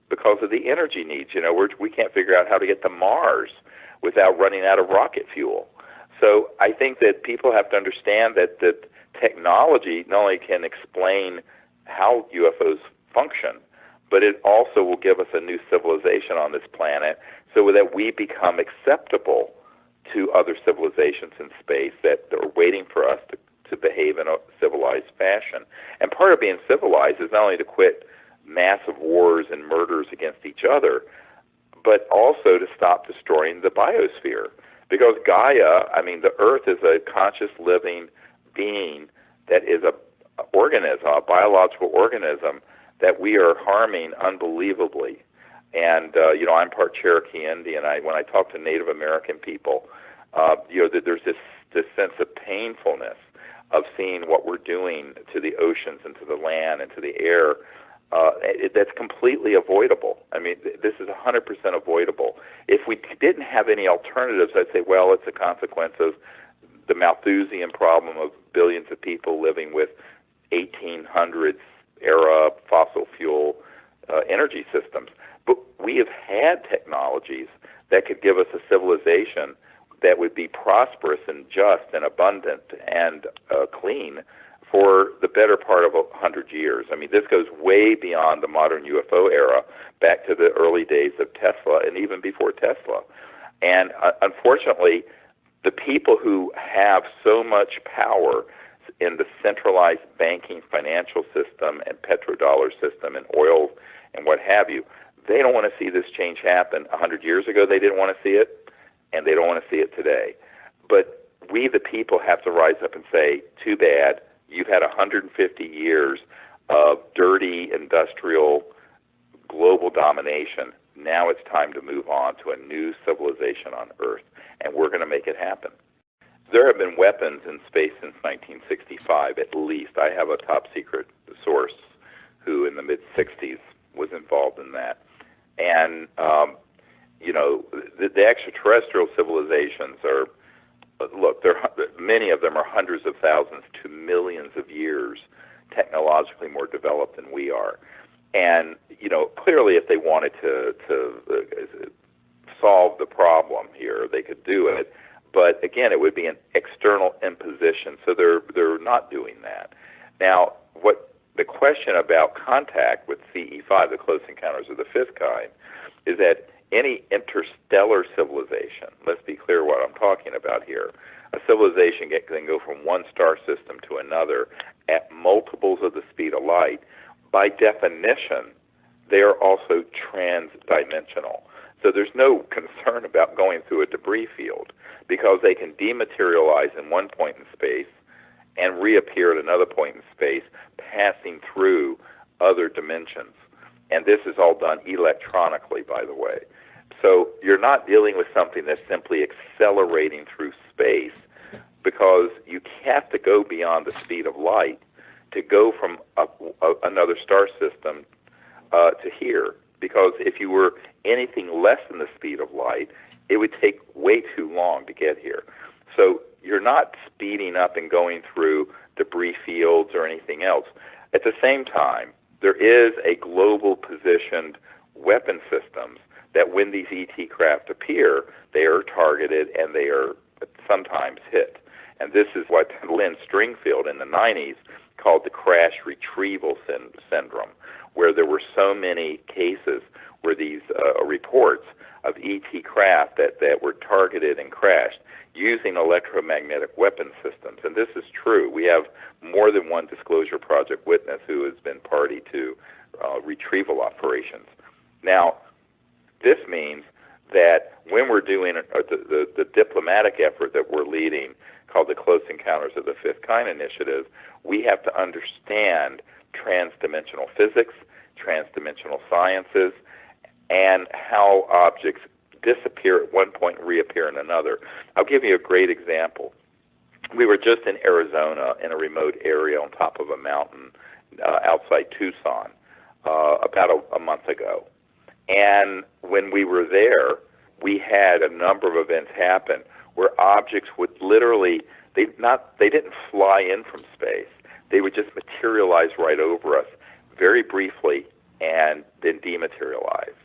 because of the energy needs. We can't figure out how to get to Mars without running out of rocket fuel. So I think that people have to understand that technology not only can explain how UFOs function, but it also will give us a new civilization on this planet so that we become acceptable to other civilizations in space that are waiting for us to behave in a civilized fashion. And part of being civilized is not only to quit massive wars and murders against each other, but also to stop destroying the biosphere. Because Gaia, the Earth is a conscious living being that is a organism, a biological organism that we are harming unbelievably. And, I'm part Cherokee Indian. When I talk to Native American people, that there's this sense of painfulness of seeing what we're doing to the oceans and to the land and to the air. That's completely avoidable. This is 100% avoidable. If we didn't have any alternatives, I'd say, well, it's a consequence of the Malthusian problem of billions of people living with 1800s era fossil fuel energy systems. But we have had technologies that could give us a civilization that would be prosperous and just and abundant and clean for the better part of 100 years. This goes way beyond the modern UFO era, back to the early days of Tesla and even before Tesla. And unfortunately, the people who have so much power in the centralized banking financial system and petrodollar system and oil and what have you, they don't want to see this change happen. 100 years ago, they didn't want to see it, and they don't want to see it today. But we, the people, have to rise up and say, too bad, you've had 150 years of dirty industrial global domination. Now it's time to move on to a new civilization on Earth, and we're going to make it happen. There have been weapons in space since 1965, at least. I have a top-secret source who, in the mid-'60s, was involved in that. And, the extraterrestrial civilizations are, many of them are hundreds of thousands to millions of years technologically more developed than we are. And, clearly if they wanted to solve the problem here, they could do it. But again, it would be an external imposition, so they're not doing that. Now, what the question about contact with CE5, the Close Encounters of the Fifth Kind, is that any interstellar civilization, let's be clear what I'm talking about here, a civilization can go from one star system to another at multiples of the speed of light. By definition, they are also transdimensional. So there's no concern about going through a debris field because they can dematerialize in one point in space and reappear at another point in space, passing through other dimensions. And this is all done electronically, by the way. So you're not dealing with something that's simply accelerating through space, because you have to go beyond the speed of light to go from another star system to here. Because if you were anything less than the speed of light, it would take way too long to get here. So you're not speeding up and going through debris fields or anything else. At the same time, there is a global positioned weapon systems that when these ET craft appear, they are targeted and they are sometimes hit. And this is what Lynn Stringfield in the 90s called the crash retrieval syndrome, where there were so many cases where these reports of ET craft that were targeted and crashed using electromagnetic weapon systems. And this is true. We have more than one Disclosure Project witness who has been party to retrieval operations. Now, this means that when we're doing the diplomatic effort that we're leading called the Close Encounters of the Fifth Kind Initiative, we have to understand transdimensional physics, transdimensional sciences, and how objects disappear at one point and reappear in another. I'll give you a great example. We were just in Arizona in a remote area on top of a mountain outside Tucson about a month ago. And when we were there, we had a number of events happen where objects would literally, they didn't fly in from space. They would just materialize right over us very briefly and then dematerialize.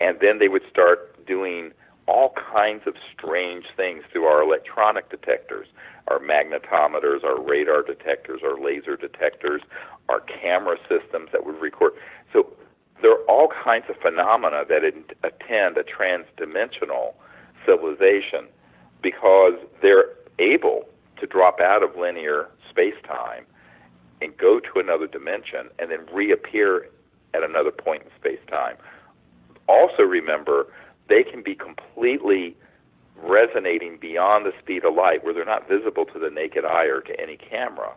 And then they would start doing all kinds of strange things through our electronic detectors, our magnetometers, our radar detectors, our laser detectors, our camera systems that would record. So there are all kinds of phenomena that attend a transdimensional civilization because they're able to drop out of linear space-time and go to another dimension and then reappear at another point in space-time. Also remember, they can be completely resonating beyond the speed of light where they're not visible to the naked eye or to any camera,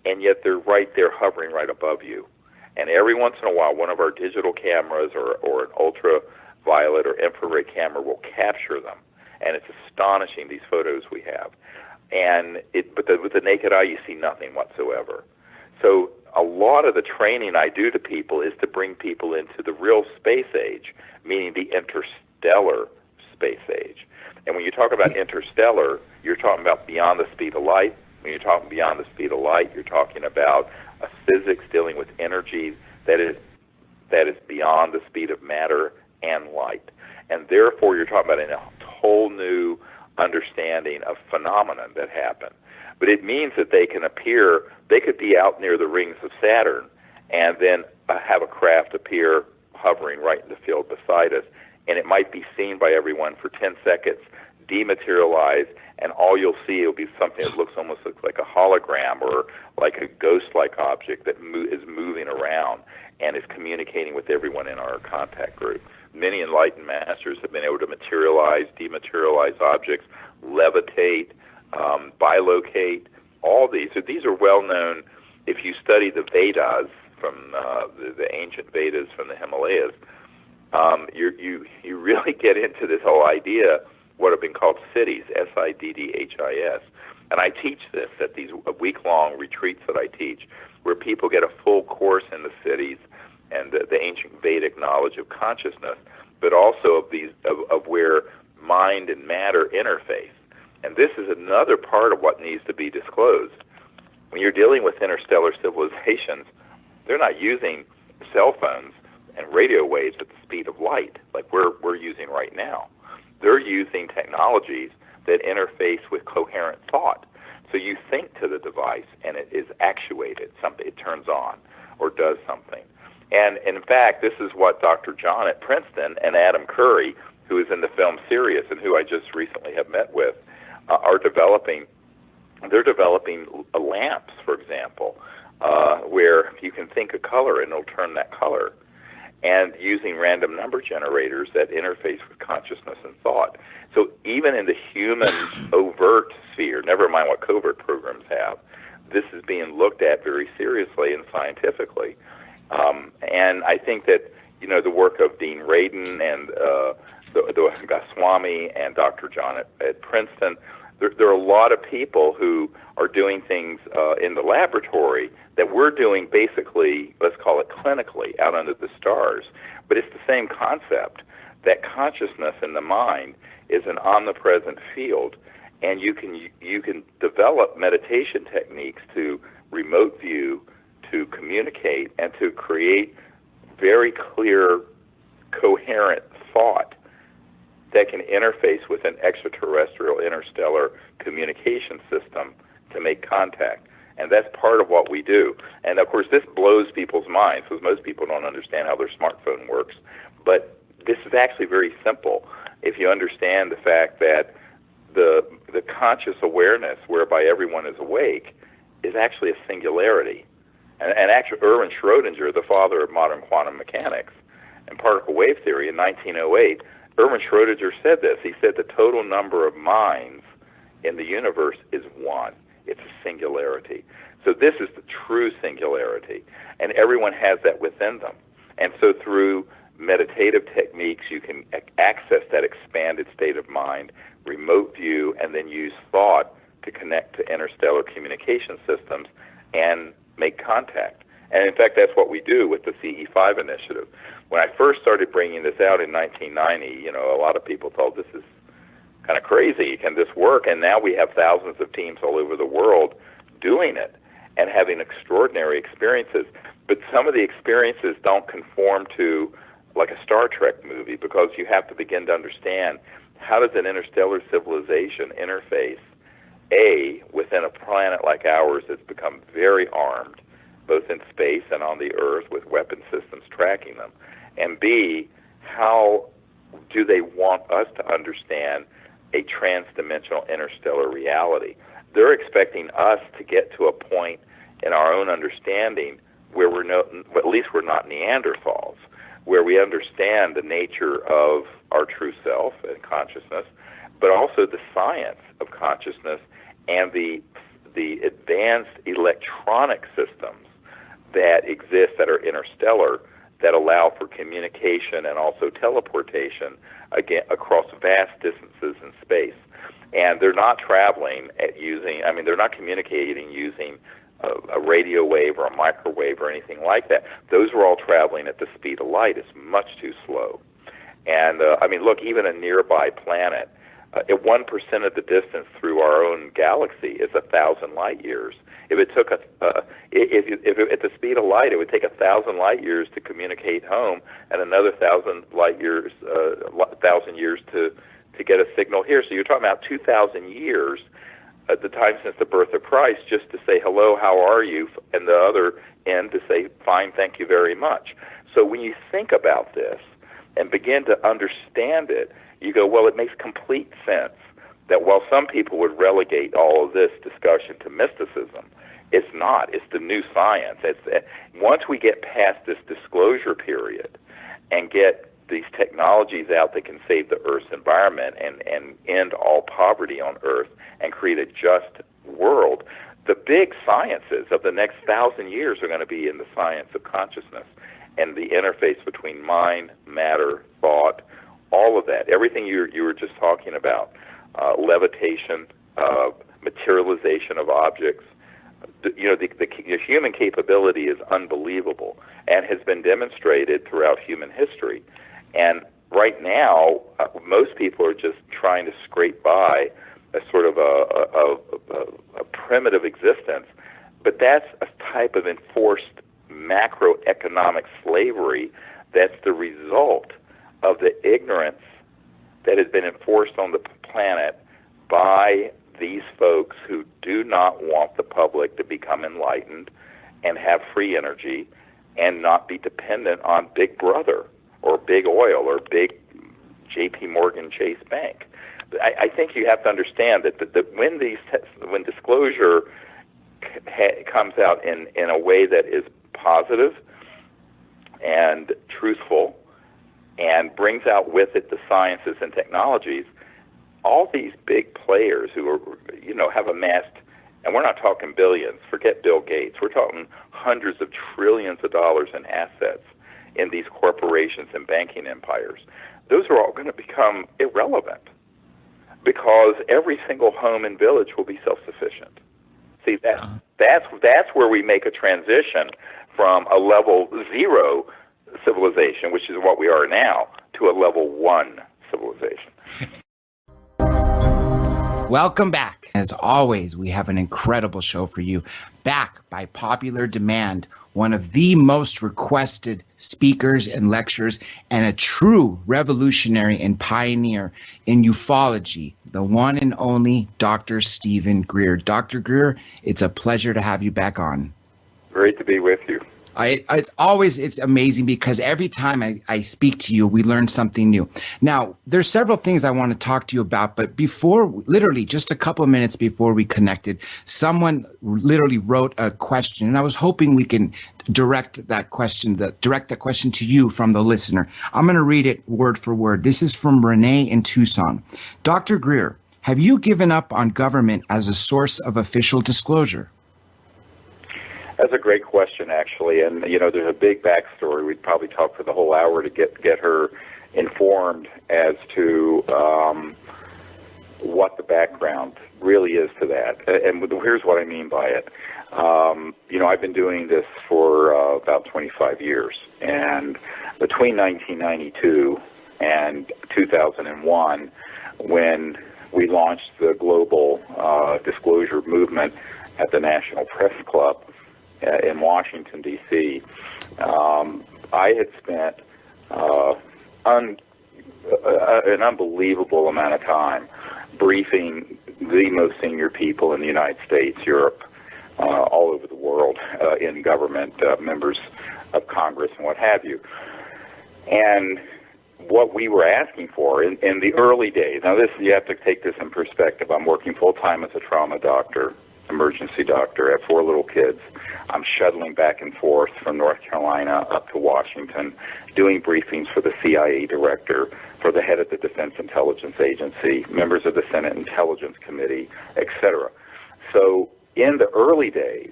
and yet they're right there hovering right above you. And every once in a while, one of our digital cameras or an ultraviolet or infrared camera will capture them, and it's astonishing, these photos we have. But with the naked eye, you see nothing whatsoever. So a lot of the training I do to people is to bring people into the real space age, meaning the interstellar space age. And when you talk about interstellar, you're talking about beyond the speed of light. When you're talking beyond the speed of light, you're talking about a physics dealing with energy that is beyond the speed of matter and light. And therefore, you're talking about a whole new understanding of phenomena that happen. But it means that they can appear, they could be out near the rings of Saturn and then have a craft appear hovering right in the field beside us. And it might be seen by everyone for 10 seconds, dematerialize, and all you'll see will be something that looks like a hologram or like a ghost-like object that is moving around and is communicating with everyone in our contact group. Many enlightened masters have been able to materialize, dematerialize objects, levitate, bilocate, all these. So these are well known. If you study the Vedas from the ancient Vedas from the Himalayas, you really get into this whole idea, what have been called siddhis, S-I-D-D-H-I-S. And I teach this at these week-long retreats that I teach, where people get a full course in the siddhis and the ancient Vedic knowledge of consciousness, but also of where mind and matter interface. And this is another part of what needs to be disclosed. When you're dealing with interstellar civilizations, they're not using cell phones and radio waves at the speed of light like we're using right now. They're using technologies that interface with coherent thought. So you think to the device and it is actuated, something it turns on or does something. And in fact, this is what Dr. John at Princeton and Adam Curry, who is in the film Sirius and who I just recently have met with, are developing. They're developing lamps, for example, where you can think a color and it'll turn that color, and using random number generators that interface with consciousness and thought. So even in the human overt sphere, never mind what covert programs have, this is being looked at very seriously and scientifically. And I think that, the work of Dean Radin and the Goswami and Dr. John at Princeton, there are a lot of people who are doing things in the laboratory that we're doing basically, let's call it clinically, out under the stars. But it's the same concept, that consciousness in the mind is an omnipresent field, and you can develop meditation techniques to remote view, to communicate, and to create very clear, coherent thought that can interface with an extraterrestrial interstellar communication system to make contact. And that's part of what we do. And of course, this blows people's minds because most people don't understand how their smartphone works. But this is actually very simple if you understand the fact that the conscious awareness whereby everyone is awake is actually a singularity. And actually, Erwin Schrödinger, the father of modern quantum mechanics and particle wave theory in 1908, Erwin Schrödinger said this. He said the total number of minds in the universe is one. It's a singularity. So this is the true singularity, and everyone has that within them. And so through meditative techniques, you can access that expanded state of mind, remote view, and then use thought to connect to interstellar communication systems and make contact. And in fact, that's what we do with the CE5 initiative. When I first started bringing this out in 1990, a lot of people thought, this is kind of crazy. Can this work? And now we have thousands of teams all over the world doing it and having extraordinary experiences. But some of the experiences don't conform to like a Star Trek movie, because you have to begin to understand, how does an interstellar civilization interface, A, within a planet like ours that's become very armed, both in space and on the Earth with weapon systems tracking them, and B, how do they want us to understand a transdimensional interstellar reality? They're expecting us to get to a point in our own understanding where at least we're not Neanderthals, where we understand the nature of our true self and consciousness, but also the science of consciousness and the advanced electronic systems that exist that are interstellar, that allow for communication and also teleportation again across vast distances in space. And they're not traveling they're not communicating using a radio wave or a microwave or anything like that. Those are all traveling at the speed of light. It's much too slow. And look, even a nearby planet, at 1% of the distance through our own galaxy is 1,000 light years. If it took at the speed of light, it would take 1,000 light years to communicate home, and another 1,000 light years, 1,000 years to get a signal here. So you're talking about 2,000 years at the time since the birth of Christ, just to say hello, how are you, and the other end to say fine, thank you very much. So when you think about this and begin to understand it, you go, well, it makes complete sense that while some people would relegate all of this discussion to mysticism, it's not. It's the new science. Once we get past this disclosure period and get these technologies out that can save the Earth's environment and end all poverty on Earth and create a just world, the big sciences of the next 1,000 years are going to be in the science of consciousness and the interface between mind, matter, thought, all of that. Everything you were just talking about, levitation, materialization of objects. The human capability is unbelievable and has been demonstrated throughout human history. And right now, most people are just trying to scrape by a sort of a primitive existence. But that's a type of enforced macroeconomic slavery that's the result of the ignorance that has been enforced on the planet by these folks who do not want the public to become enlightened and have free energy and not be dependent on Big Brother or Big Oil or Big J.P. Morgan Chase Bank. I think you have to understand that when disclosure comes out in a way that is positive and truthful and brings out with it the sciences and technologies, all these big players who are, have amassed, and we're not talking billions, forget Bill Gates, we're talking hundreds of trillions of dollars in assets in these corporations and banking empires. Those are all going to become irrelevant because every single home and village will be self-sufficient. See, that's where we make a transition from a level 0 civilization, which is what we are now, to a level 1 civilization. Welcome back. As always, we have an incredible show for you. Back by popular demand, one of the most requested speakers and lecturers and a true revolutionary and pioneer in ufology, the one and only Dr. Steven Greer. Dr. Greer, it's a pleasure to have you back on. Great to be with you. It's amazing because every time I speak to you, we learn something new. Now, there's several things I want to talk to you about, but literally just a couple of minutes before we connected, someone literally wrote a question, and I was hoping we can direct that question to you from the listener. I'm going to read it word for word. This is from Renee in Tucson. Dr. Greer, Have you given up on government as a source of official disclosure? That's a great question, actually. And, there's a big backstory. We'd probably talk for the whole hour to get her informed as to what the background really is to that. And here's what I mean by it. I've been doing this for about 25 years. And between 1992 and 2001, when we launched the global disclosure movement at the National Press Club in Washington, D.C., I had spent an unbelievable amount of time briefing the most senior people in the United States, Europe, all over the world, in government, members of Congress, and what have you. And what we were asking for in the early days, now you have to take this in perspective. I'm working full-time as a trauma doctor, emergency doctor. I have 4 little kids. I'm shuttling back and forth from North Carolina up to Washington, doing briefings for the CIA director, for the head of the Defense Intelligence Agency, members of the Senate Intelligence Committee, etc. So in the early days,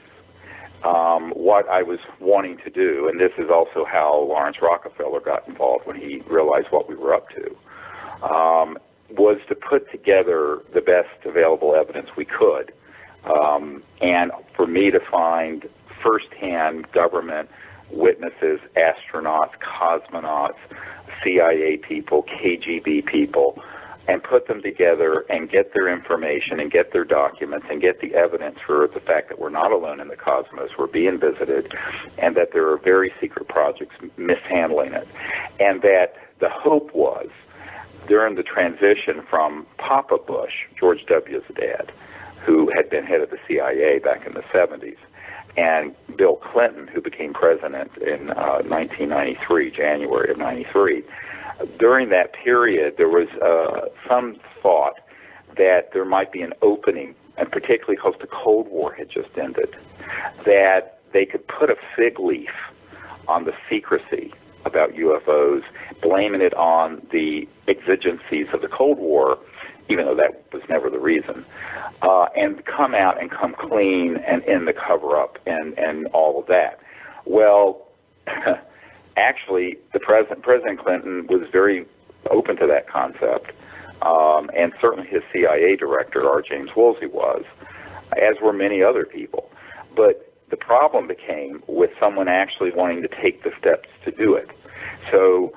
what I was wanting to do, and this is also how Lawrence Rockefeller got involved when he realized what we were up to, was to put together the best available evidence we could, and for me to find firsthand government witnesses, astronauts, cosmonauts, CIA people, KGB people, and put them together and get their information and get their documents and get the evidence for the fact that we're not alone in the cosmos, we're being visited, and that there are very secret projects mishandling it. And that the hope was, during the transition from Papa Bush, George W.'s dad, who had been head of the CIA back in the 70s, and Bill Clinton, who became president in 1993, January of 93, during that period, there was some thought that there might be an opening, and particularly because the Cold War had just ended, that they could put a fig leaf on the secrecy about UFOs, blaming it on the exigencies of the Cold War, even though that was never the reason, and come out and come clean and end the cover-up and all of that. Well, actually, President Clinton was very open to that concept, and certainly his CIA director, R. James Woolsey, was, as were many other people. But the problem became with someone actually wanting to take the steps to do it. So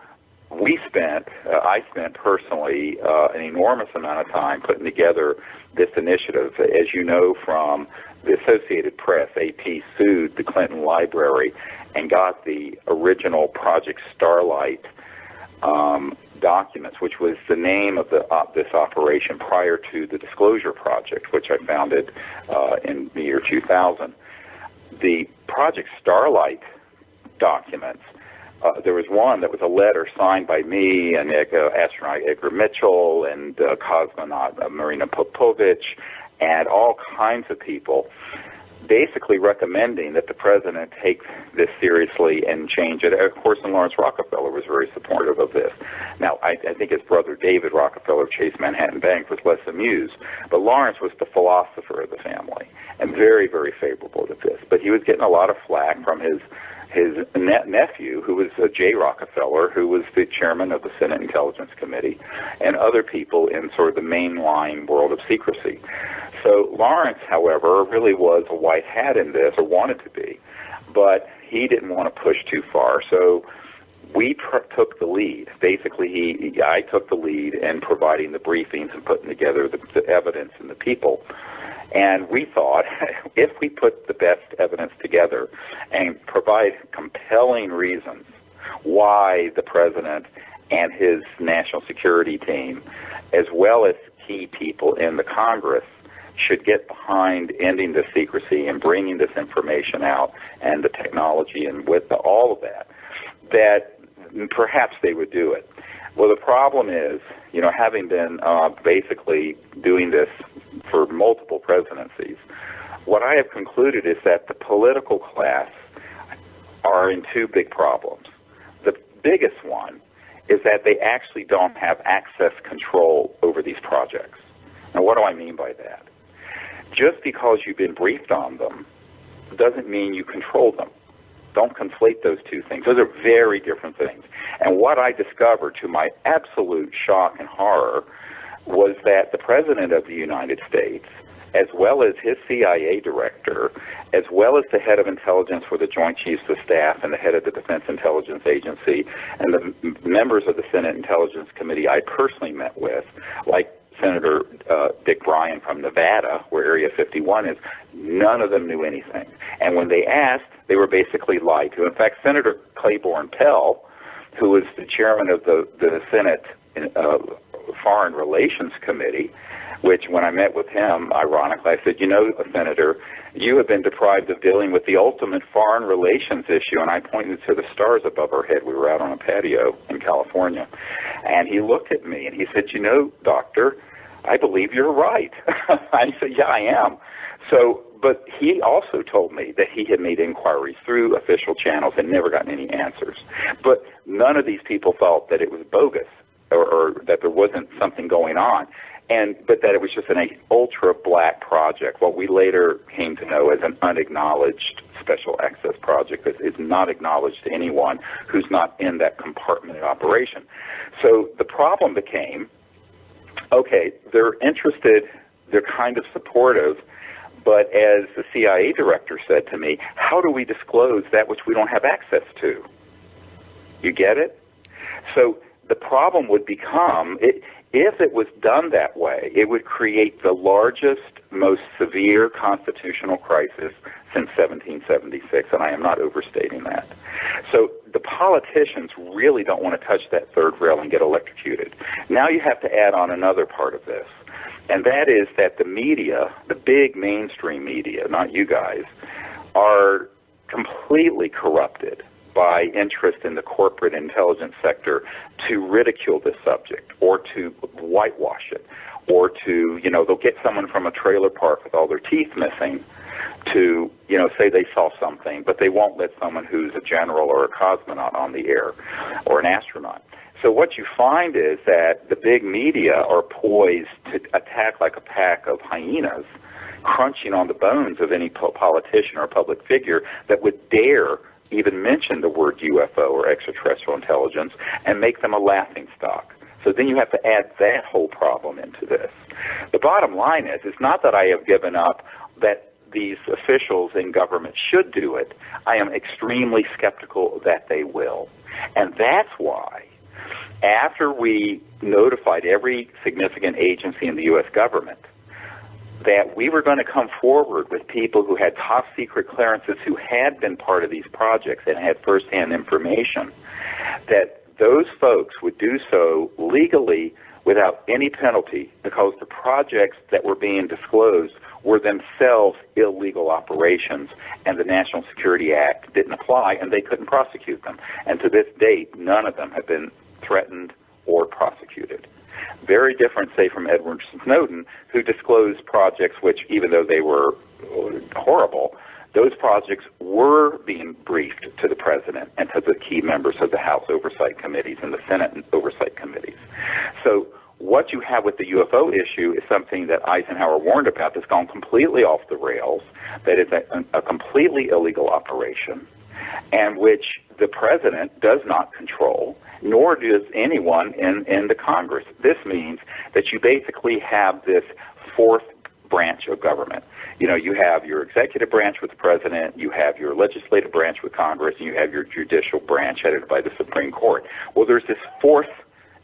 I spent personally an enormous amount of time putting together this initiative. As you know from the Associated Press, AP sued the Clinton Library and got the original Project Starlight documents, which was the name of this operation prior to the Disclosure Project, which I founded in the year 2000. The Project Starlight documents, there was one that was a letter signed by me and astronaut Edgar Mitchell and cosmonaut Marina Popovich and all kinds of people, basically recommending that the president take this seriously and change it. Of course, and Lawrence Rockefeller was very supportive of this. Now, I think his brother David Rockefeller of Chase Manhattan Bank was less amused, but Lawrence was the philosopher of the family and very, very favorable to this. But he was getting a lot of flack from his nephew, who was Jay Rockefeller, who was the chairman of the Senate Intelligence Committee, and other people in sort of the mainline world of secrecy. So Lawrence, however, really was a white hat in this, or wanted to be, but he didn't want to push too far. So we took the lead. Basically, I took the lead in providing the briefings and putting together the evidence and the people. And we thought, if we put the best evidence together and provide compelling reasons why the president and his national security team, as well as key people in the Congress, should get behind ending the secrecy and bringing this information out and the technology and with all of that, that perhaps they would do it. Well, the problem is, having been basically doing this for multiple presidencies, what I have concluded is that the political class are in two big problems. The biggest one is that they actually don't have access control over these projects. Now, what do I mean by that? Just because you've been briefed on them doesn't mean you control them. Don't conflate those two things. Those are very different things. And what I discovered, to my absolute shock and horror, was that the President of the United States, as well as his CIA director, as well as the head of intelligence for the Joint Chiefs of Staff and the head of the Defense Intelligence Agency, and the members of the Senate Intelligence Committee I personally met with, like Senator Dick Bryan from Nevada, where Area 51 is, none of them knew anything. And when they asked, they were basically lied to. In fact, Senator Claiborne Pell, who was the chairman of the Senate Foreign Relations Committee, which when I met with him, ironically, I said, Senator, you have been deprived of dealing with the ultimate foreign relations issue. And I pointed to the stars above our head. We were out on a patio in California. And he looked at me and he said, Doctor, I believe you're right. I said, yeah, I am. But he also told me that he had made inquiries through official channels and never gotten any answers. But none of these people felt that it was bogus or that there wasn't something going on. But that it was just an ultra-black project, what we later came to know as an unacknowledged special access project that is not acknowledged to anyone who's not in that compartmented operation. So the problem became, okay, they're interested, they're kind of supportive, but as the CIA director said to me, how do we disclose that which we don't have access to? You get it? So the problem would become, if it was done that way, it would create the largest, most severe constitutional crisis since 1776, and I am not overstating that. So the politicians really don't want to touch that third rail and get electrocuted. Now you have to add on another part of this, and that is that the media, the big mainstream media, not you guys, are completely corrupted by interest in the corporate intelligence sector to ridicule this subject or to whitewash it or to, they'll get someone from a trailer park with all their teeth missing to, say they saw something, but they won't let someone who's a general or a cosmonaut on the air or an astronaut. So what you find is that the big media are poised to attack like a pack of hyenas, crunching on the bones of any politician or public figure that would dare even mention the word UFO or extraterrestrial intelligence and make them a laughing stock. So then you have to add that whole problem into this. The bottom line is, it's not that I have given up that these officials in government should do it. I am extremely skeptical that they will. And that's why, after we notified every significant agency in the U.S. government that we were going to come forward with people who had top secret clearances who had been part of these projects and had firsthand information, that those folks would do so legally without any penalty because the projects that were being disclosed were themselves illegal operations and the National Security Act didn't apply and they couldn't prosecute them. And to this date, none of them have been threatened or prosecuted. Very different, say, from Edward Snowden, who disclosed projects which, even though they were horrible, those projects were being briefed to the president and to the key members of the House oversight committees and the Senate oversight committees. So what you have with the UFO issue is something that Eisenhower warned about that's gone completely off the rails, that is a completely illegal operation, and which the president does not control, nor does anyone in the Congress. This means that you basically have this fourth branch of government. You have your executive branch with the president, you have your legislative branch with Congress, and you have your judicial branch headed by the Supreme Court. Well, there's this fourth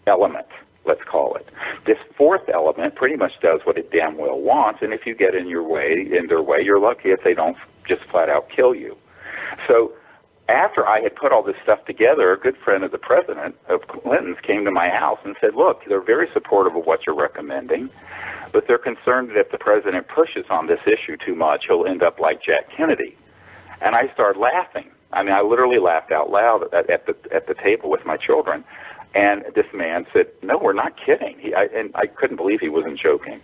element, let's call it. This fourth element pretty much does what it damn well wants, and if you get in their way, you're lucky if they don't just flat out kill you. So after I had put all this stuff together, a good friend of the president, of Clinton's, came to my house and said, look, they're very supportive of what you're recommending, but they're concerned that if the president pushes on this issue too much, he'll end up like Jack Kennedy. And I started laughing. I mean, I literally laughed out loud at the table with my children. And this man said, no, we're not kidding. And I couldn't believe he wasn't joking.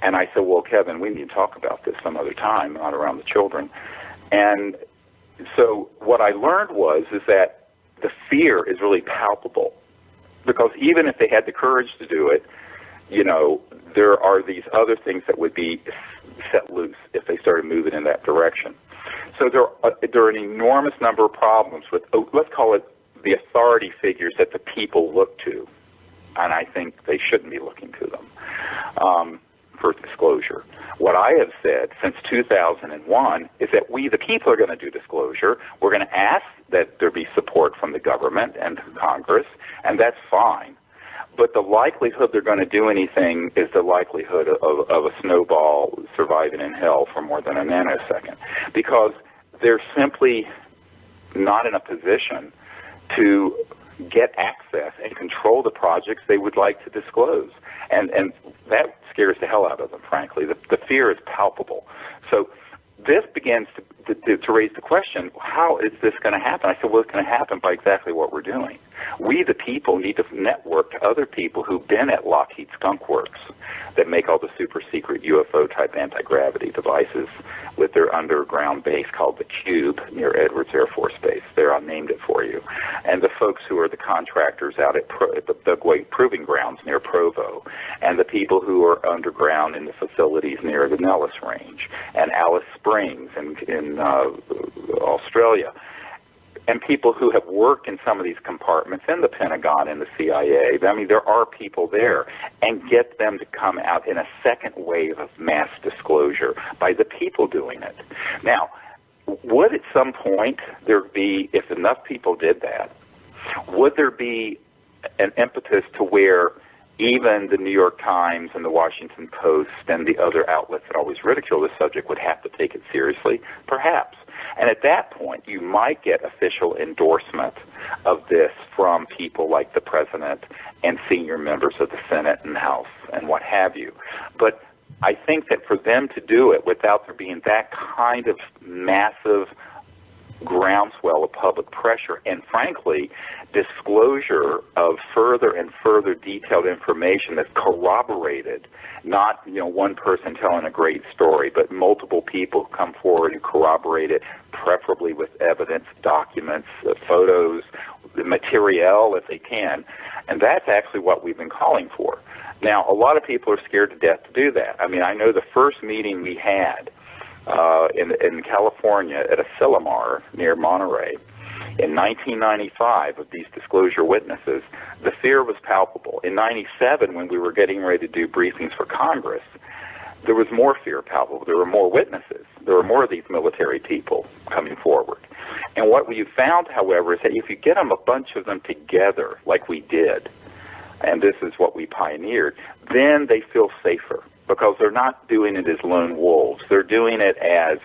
And I said, well, Kevin, we need to talk about this some other time, not around the children. And so what I learned is that the fear is really palpable, because even if they had the courage to do it, there are these other things that would be set loose if they started moving in that direction. So there are an enormous number of problems with, let's call it, the authority figures that the people look to, and I think they shouldn't be looking to them for disclosure. What I have said since 2001 is that we, the people, are going to do disclosure. We're going to ask that there be support from the government and Congress, and that's fine. But the likelihood they're going to do anything is the likelihood of a snowball surviving in hell for more than a nanosecond, because they're simply not in a position to get access and control the projects they would like to disclose. And that scares the hell out of them, frankly. The fear is palpable. So this begins to raise the question, how is this going to happen? I said, well, it's going to happen by exactly what we're doing. We, the people, need to network to other people who've been at Lockheed Skunk Works that make all the super-secret UFO-type anti-gravity devices with their underground base called the Cube near Edwards Air Force Base. There, I named it for you. And the folks who are the contractors out at the Great Proving Grounds near Provo, and the people who are underground in the facilities near the Nellis Range, and Alice Springs in Australia, and people who have worked in some of these compartments in the Pentagon and the CIA. I mean, there are people there, and get them to come out in a second wave of mass disclosure by the people doing it. Now, would at some point there be, if enough people did that, would there be an impetus to where even the New York Times and the Washington Post and the other outlets that always ridicule this subject would have to take it seriously? Perhaps. And at that point, you might get official endorsement of this from people like the President and senior members of the Senate and House and what have you. But I think that for them to do it without there being that kind of massive groundswell of public pressure and, frankly, disclosure of further and further detailed information that's corroborated, not one person telling a great story, but multiple people come forward and corroborate it, preferably with evidence, documents, photos, the material if they can, and that's actually what we've been calling for. Now, a lot of people are scared to death to do that. I mean, I know the first meeting we had in California at Asilomar near Monterey in 1995 of these disclosure witnesses, the fear was palpable. In 97, when we were getting ready to do briefings for Congress, there was more fear palpable. There were more witnesses. There were more of these military people coming forward. And what we found, however, is that if you get them, a bunch of them together like we did, and this is what we pioneered, then they feel safer because they're not doing it as lone wolves. They're doing it as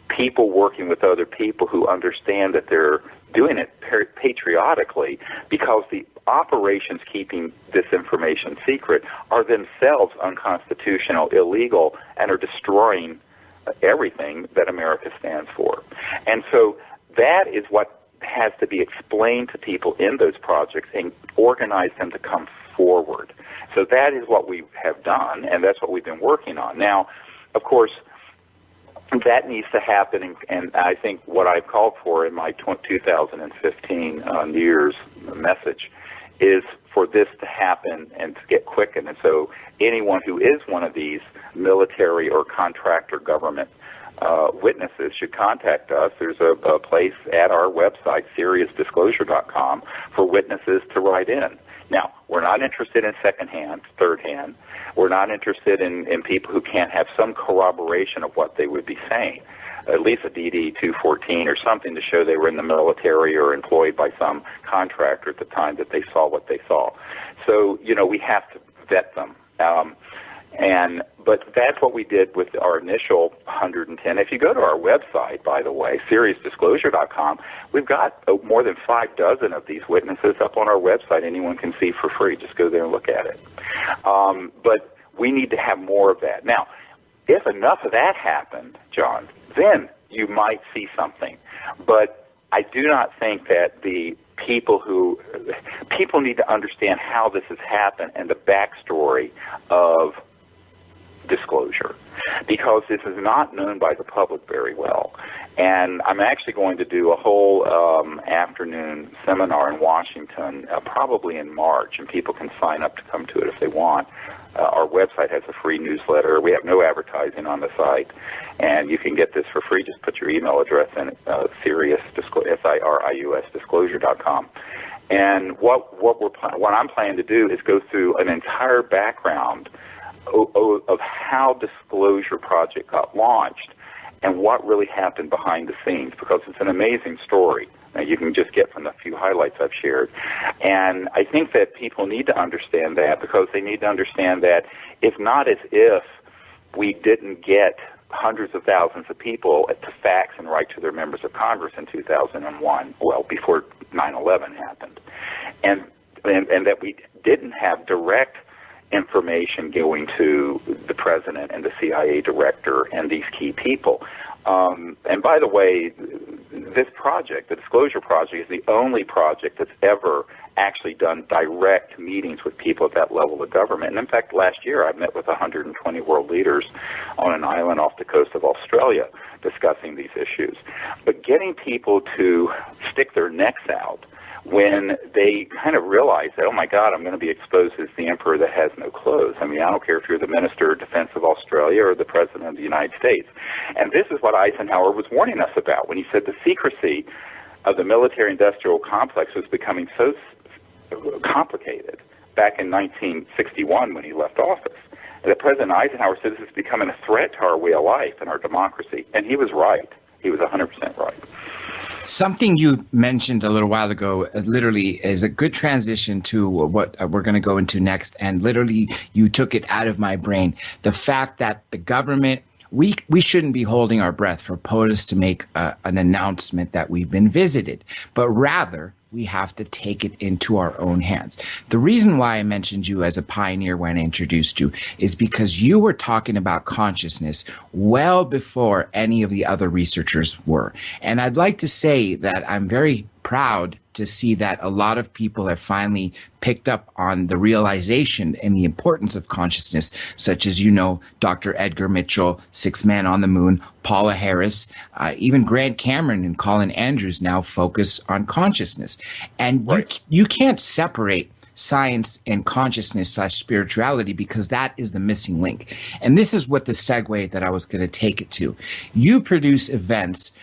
people working with other people who understand that they're doing it patriotically, because the operations keeping this information secret are themselves unconstitutional, illegal, and are destroying everything that America stands for. And so that is what has to be explained to people in those projects and organize them to come forward. So that is what we have done, and that's what we've been working on. Now, of course, that needs to happen, and I think what I've called for in my 2015 New Year's message is for this to happen and to get quickened. And so anyone who is one of these military or contractor government witnesses should contact us. There's a place at our website, SeriousDisclosure.com, for witnesses to write in. Now, we're not interested in secondhand, thirdhand. We're not interested in people who can't have some corroboration of what they would be saying, at least a DD-214 or something to show they were in the military or employed by some contractor at the time that they saw what they saw. So, we have to vet them. But that's what we did with our initial 110. If you go to our website, by the way, SeriousDisclosure.com, we've got more than 6 of these witnesses up on our website. Anyone can see for free. Just go there and look at it. But we need to have more of that. Now, if enough of that happened, John, then you might see something. But I do not think that the people need to understand how this has happened and the backstory of disclosure, because this is not known by the public very well. And I'm actually going to do a whole afternoon seminar in Washington, probably in March, and people can sign up to come to it if they want. Our website has a free newsletter. We have no advertising on the site, and you can get this for free. Just put your email address in, SIRIUS disclosure.com. And what I'm planning to do is go through an entire background of how Disclosure Project got launched and what really happened behind the scenes, because it's an amazing story. Now, you can just get from the few highlights I've shared. And I think that people need to understand that, because they need to understand that it's not as if we didn't get hundreds of thousands of people to fax and write to their members of Congress in 2001, well, before 9/11 happened, and that we didn't have direct information going to the president and the CIA director and these key people. And by the way, this project, the Disclosure Project, is the only project that's ever actually done direct meetings with people at that level of government. And in fact, last year I met with 120 world leaders on an island off the coast of Australia discussing these issues. But getting people to stick their necks out when they kind of realize that, oh my God, I'm going to be exposed as the emperor that has no clothes. I mean, I don't care if you're the Minister of Defense of Australia or the President of the United States. And this is what Eisenhower was warning us about when he said the secrecy of the military-industrial complex was becoming so complicated back in 1961 when he left office. And that President Eisenhower said this is becoming a threat to our way of life and our democracy. And he was right. He was 100% right. Something you mentioned a little while ago literally is a good transition to what we're going to go into next. And literally, you took it out of my brain. The fact that the government, we shouldn't be holding our breath for POTUS to make an announcement that we've been visited, but rather we have to take it into our own hands. The reason why I mentioned you as a pioneer when I introduced you is because you were talking about consciousness well before any of the other researchers were. And I'd like to say that I'm very proud to see that a lot of people have finally picked up on the realization and the importance of consciousness, such as, Dr. Edgar Mitchell, Sixth Man on the Moon, Paula Harris, even Grant Cameron and Colin Andrews now focus on consciousness. And right. you can't separate science and consciousness / spirituality, because that is the missing link. And this is what the segue that I was going to take it to. You produce events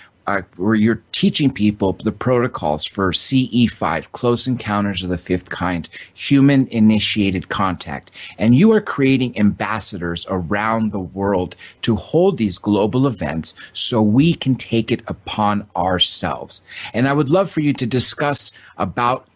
where you're teaching people the protocols for CE5, Close Encounters of the Fifth Kind, human-initiated contact. And you are creating ambassadors around the world to hold these global events so we can take it upon ourselves. And I would love for you to discuss about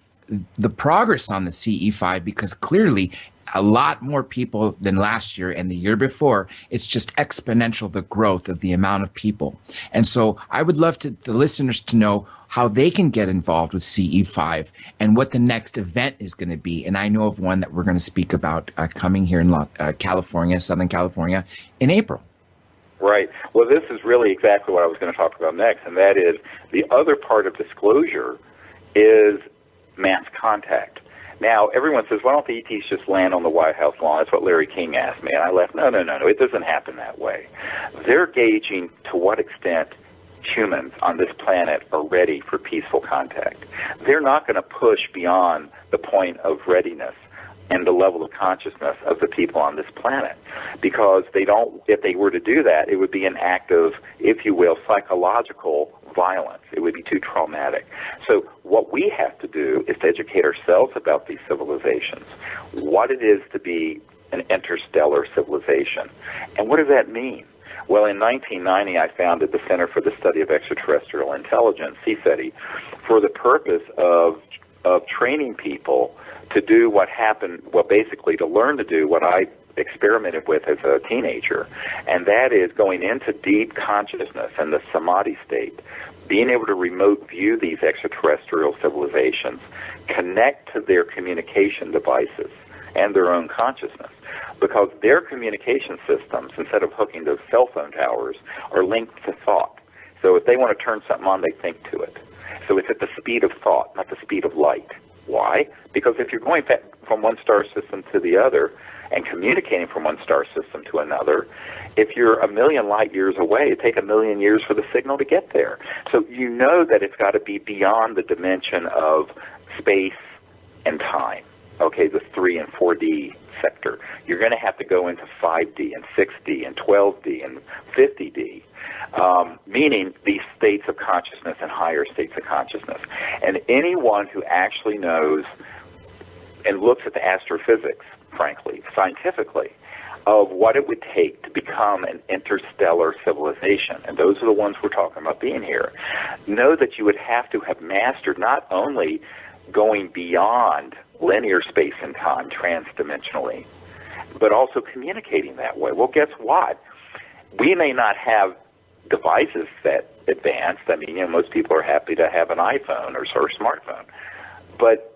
the progress on the CE5, because clearly a lot more people than last year and the year before. It's just exponential, the growth of the amount of people. And so I would love the listeners to know how they can get involved with CE5 and what the next event is going to be. And I know of one that we're going to speak about coming here in California, Southern California, in April. Right. Well, this is really exactly what I was going to talk about next, and that is the other part of disclosure is mass contact. Now, everyone says, why don't the ETs just land on the White House lawn? That's what Larry King asked me. And I laughed, no, it doesn't happen that way. They're gauging to what extent humans on this planet are ready for peaceful contact. They're not going to push beyond the point of readiness and the level of consciousness of the people on this planet, because if they were to do that, it would be an act of, if you will, psychological violence. It would be too traumatic. So what we have to do is to educate ourselves about these civilizations, what it is to be an interstellar civilization. And what does that mean? Well, in 1990, I founded the Center for the Study of Extraterrestrial Intelligence, CSETI, for the purpose of training people to do what happened, basically to learn to do what I experimented with as a teenager, and that is going into deep consciousness and the samadhi state, being able to remote view these extraterrestrial civilizations, connect to their communication devices and their own consciousness, because their communication systems, instead of hooking to cell phone towers, are linked to thought. So if they want to turn something on, they think to it. So it's at the speed of thought, not the speed of light. Why? Because if you're going from one star system to the other, and communicating from one star system to another. If you're a million light years away, it takes a million years for the signal to get there. So you know that it's got to be beyond the dimension of space and time, okay, the 3 and 4D sector. You're going to have to go into 5D and 6D and 12D and 50D, meaning these states of consciousness and higher states of consciousness. And anyone who actually knows and looks at the astrophysics, frankly, scientifically, of what it would take to become an interstellar civilization, and those are the ones we're talking about being here, know that you would have to have mastered not only going beyond linear space and time transdimensionally, but also communicating that way. Well, guess what? We may not have devices that advanced. I mean, most people are happy to have an iPhone or a smartphone, but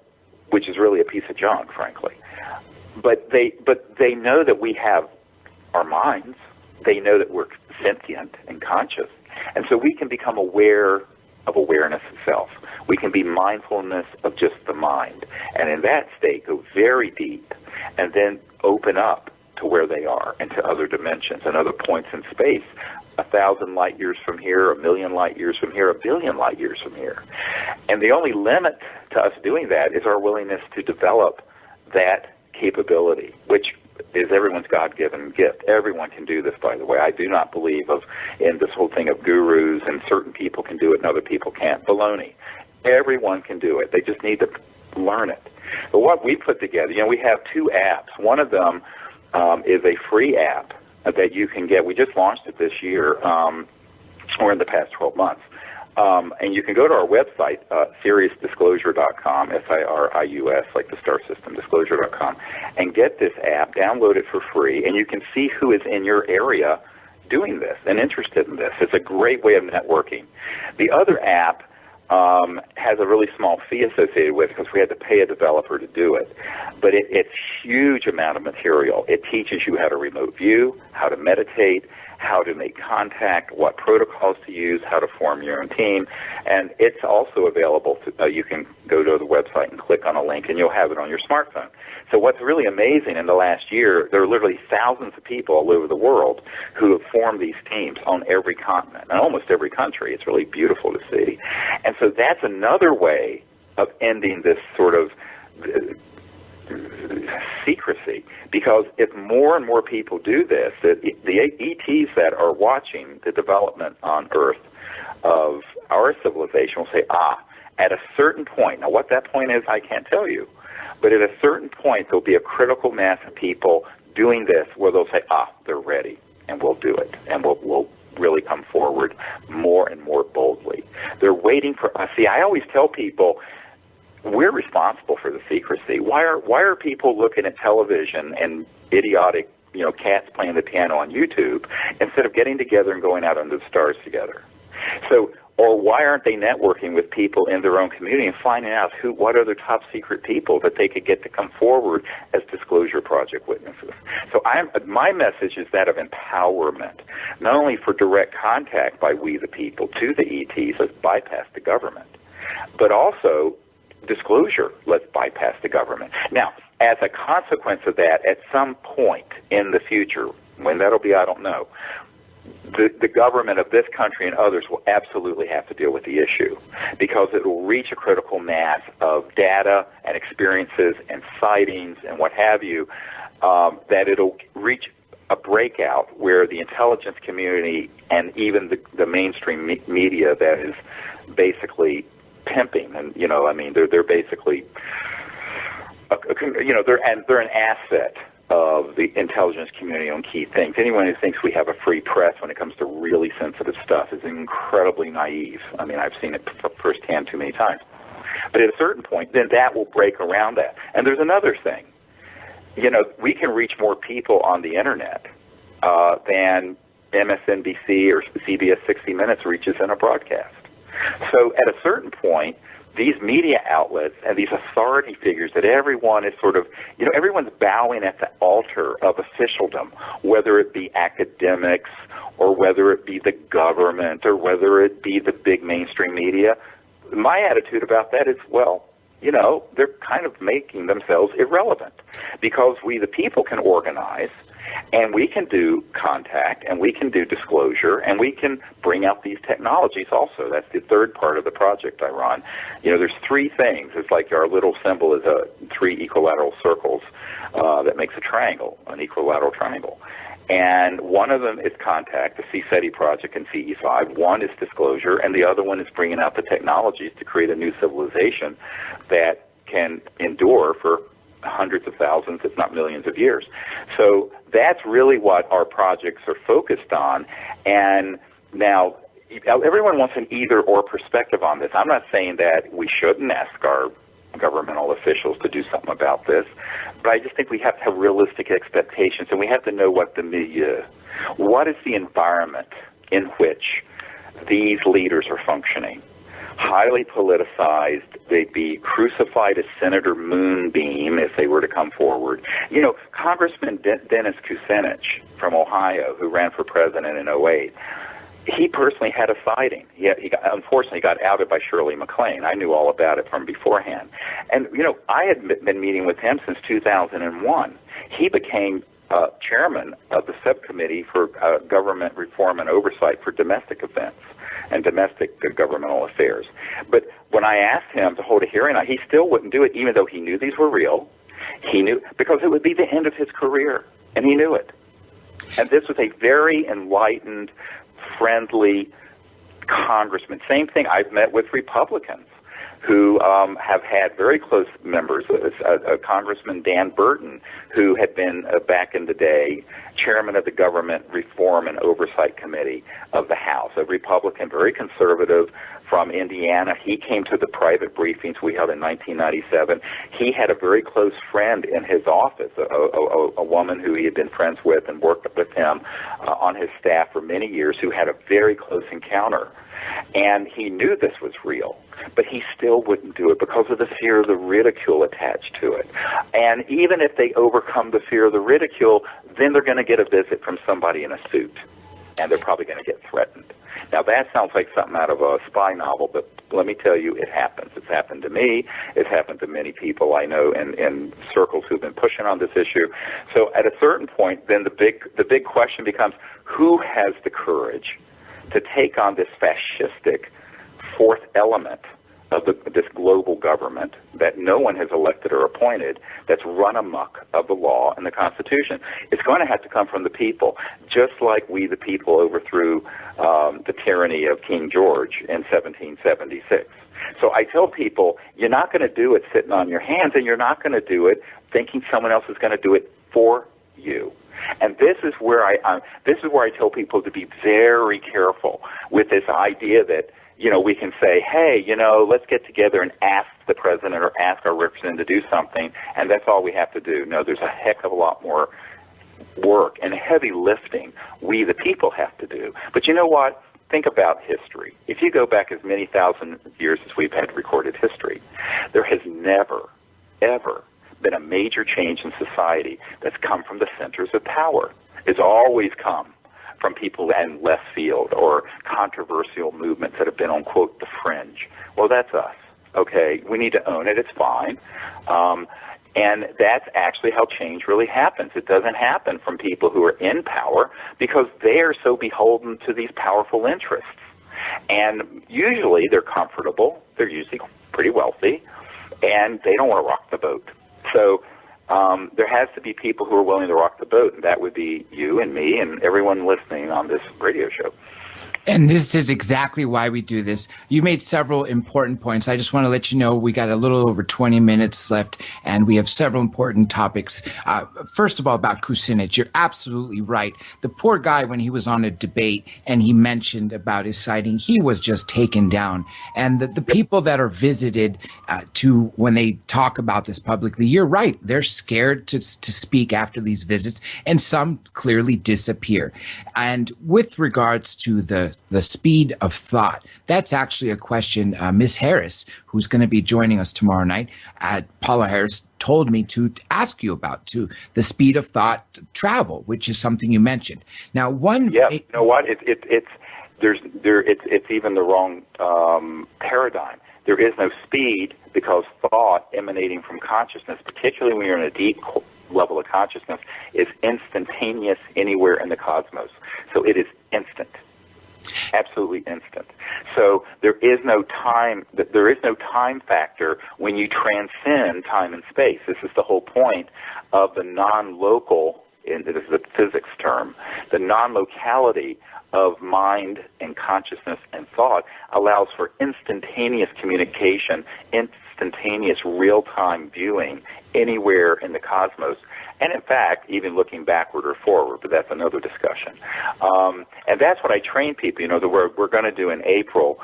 which is really a piece of junk, frankly. But they know that we have our minds. They know that we're sentient and conscious, and so we can become aware of awareness itself. We can be mindfulness of just the mind, and in that state go very deep, and then open up to where they are and to other dimensions and other points in space, 1,000 light years from here, 1,000,000 light years from here, 1,000,000,000 light years from here. And the only limit to us doing that is our willingness to develop that capability, which is everyone's God-given gift. Everyone can do this, by the way. I do not believe in this whole thing of gurus and certain people can do it and other people can't. Baloney. Everyone can do it. They just need to learn it. But what we put together, we have 2 apps. One of them is a free app that you can get. We just launched it this year, or in the past 12 months. And you can go to our website, SiriusDisclosure.com, SIRIUS, like the star system, disclosure.com, and get this app, download it for free, and you can see who is in your area doing this and interested in this. It's a great way of networking. The other app has a really small fee associated with it because we had to pay a developer to do it. But it's huge amount of material. It teaches you how to remote view, how to meditate, how to make contact, what protocols to use, how to form your own team, and it's also available. You can go to the website and click on a link, and you'll have it on your smartphone. So what's really amazing in the last year, there are literally thousands of people all over the world who have formed these teams on every continent, and almost every country. It's really beautiful to see. And so that's another way of ending this sort of secrecy, because if more and more people do this, the ETs that are watching the development on Earth of our civilization will say, at a certain point, now what that point is, I can't tell you, but at a certain point, there'll be a critical mass of people doing this where they'll say, they're ready, and we'll do it, and we'll really come forward more and more boldly. They're waiting for us. See, I always tell people, we're responsible for the secrecy. Why are people looking at television and idiotic, cats playing the piano on YouTube instead of getting together and going out under the stars together? So, or why aren't they networking with people in their own community and finding out what are the top secret people that they could get to come forward as Disclosure Project witnesses? So my message is that of empowerment, not only for direct contact by we the people to the ETs, let's bypass the government, but also disclosure, let's bypass the government. Now, as a consequence of that, at some point in the future, when that'll be, I don't know, the government of this country and others will absolutely have to deal with the issue, because it will reach a critical mass of data and experiences and sightings and what have you, that it'll reach a breakout where the intelligence community and even the mainstream media that is basically pimping, and they're basically they're an asset of the intelligence community on key things. Anyone who thinks we have a free press when it comes to really sensitive stuff is incredibly naive. I mean, I've seen it firsthand too many times. But at a certain point, then that will break around that. And there's another thing. We can reach more people on the internet than MSNBC or CBS 60 Minutes reaches in a broadcast. So at a certain point, these media outlets and these authority figures that everyone is sort of, everyone's bowing at the altar of officialdom, whether it be academics or whether it be the government or whether it be the big mainstream media. My attitude about that is, well, they're kind of making themselves irrelevant, because we, the people, can organize, and we can do contact, and we can do disclosure, and we can bring out these technologies also. That's the third part of the project I run. There's three things. It's like our little symbol is three equilateral circles that makes a triangle, an equilateral triangle. And one of them is contact, the CSETI project and CE5. One is disclosure, and the other one is bringing out the technologies to create a new civilization that can endure for hundreds of thousands, if not millions of years. So that's really what our projects are focused on. And now, everyone wants an either-or perspective on this. I'm not saying that we shouldn't ask our governmental officials to do something about this, but I just think we have to have realistic expectations, and we have to know what the milieu, what is the environment in which these leaders are functioning. Highly politicized, they'd be crucified as Senator Moonbeam if they were to come forward. Congressman Dennis Kucinich from Ohio, who ran for president in '08, he personally had a sighting. He unfortunately got outed by Shirley MacLaine. I knew all about it from beforehand. And, I had been meeting with him since 2001. He became chairman of the subcommittee for government reform and oversight for domestic events and domestic governmental affairs. But when I asked him to hold a hearing, he still wouldn't do it, even though he knew these were real. He knew, because it would be the end of his career, and he knew it. And this was a very enlightened, friendly congressman. Same thing, I've met with Republicans who have had very close members. Congressman Dan Burton, who had been, back in the day, chairman of the Government Reform and Oversight Committee of the House, a Republican, very conservative from Indiana. He came to the private briefings we held in 1997. He had a very close friend in his office, a woman who he had been friends with and worked with him on his staff for many years, who had a very close encounter. And he knew this was real, but he still wouldn't do it because of the fear of the ridicule attached to it. And even if they overcome the fear of the ridicule, then they're going to get a visit from somebody in a suit, and they're probably going to get threatened. Now, that sounds like something out of a spy novel, but let me tell you, it happens. It's happened to me. It's happened to many people I know in circles who've been pushing on this issue. So at a certain point, then the big question becomes, who has the courage to take on this fascistic fourth element of this global government that no one has elected or appointed, that's run amok of the law and the Constitution? It's going to have to come from the people, just like we, the people, overthrew the tyranny of King George in 1776. So I tell people, you're not going to do it sitting on your hands, and you're not going to do it thinking someone else is going to do it for you. And this is where I tell people to be very careful with this idea that, we can say, hey, let's get together and ask the president or ask our representative to do something, and that's all we have to do. No, there's a heck of a lot more work and heavy lifting we, the people, have to do. But you know what? Think about history. If you go back as many thousand years as we've had recorded history, there has never, ever been a major change in society that's come from the centers of power. It's always come from people in left field or controversial movements that have been on, quote, the fringe. Well, that's us. Okay, we need to own it. It's fine. And that's actually how change really happens. It doesn't happen from people who are in power because they are so beholden to these powerful interests. And usually they're comfortable. They're usually pretty wealthy, and they don't want to rock the boat. So there has to be people who are willing to rock the boat, and that would be you and me and everyone listening on this radio show. And this is exactly why we do this. You made several important points. I just want to let you know we got a little over 20 minutes left, and we have several important topics. First of all, about Kucinich, you're absolutely right. The poor guy, when he was on a debate and he mentioned about his sighting, he was just taken down. And the people that are visited when they talk about this publicly, you're right. They're scared to speak after these visits, and some clearly disappear. And with regards to the speed of thought, that's actually a question Miss Harris, who's going to be joining us tomorrow night, Paula Harris, told me to ask you about, to the speed of thought travel, which is something you mentioned. Now, you know what? It's even the wrong paradigm. There is no speed because thought emanating from consciousness, particularly when you're in a deep level of consciousness, is instantaneous anywhere in the cosmos. So it is instant. Absolutely instant. So there is no time factor when you transcend time and space. This is the whole point of the non-local, and this is a physics term, the non-locality of mind and consciousness and thought allows for instantaneous communication, instantaneous real-time viewing anywhere in the cosmos. And in fact, even looking backward or forward, but that's another discussion. And that's what I train people. You know, we're going to do in April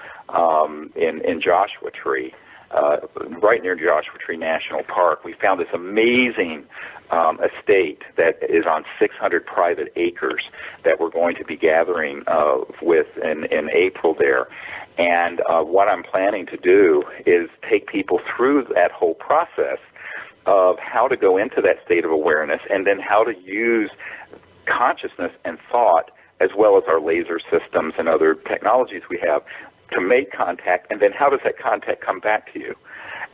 in Joshua Tree, right near Joshua Tree National Park. We found this amazing estate that is on 600 private acres that we're going to be gathering with in April there. And what I'm planning to do is take people through that whole process of how to go into that state of awareness and then how to use consciousness and thought as well as our laser systems and other technologies we have to make contact, and then how does that contact come back to you?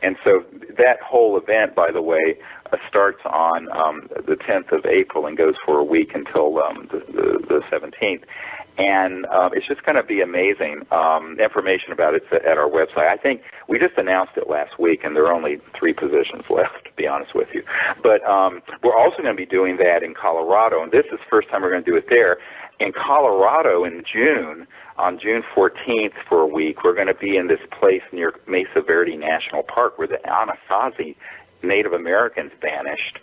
And so that whole event, by the way, starts on the 10th of April and goes for a week until the 17th. And it's just going to be amazing. Information about it's at our website. I think we just announced it last week, and there are only 3 positions left, to be honest with you. But we're also going to be doing that in Colorado, and this is the first time we're going to do it there. In Colorado in June, on June 14th for a week, we're going to be in this place near Mesa Verde National Park where the Anasazi Native Americans vanished,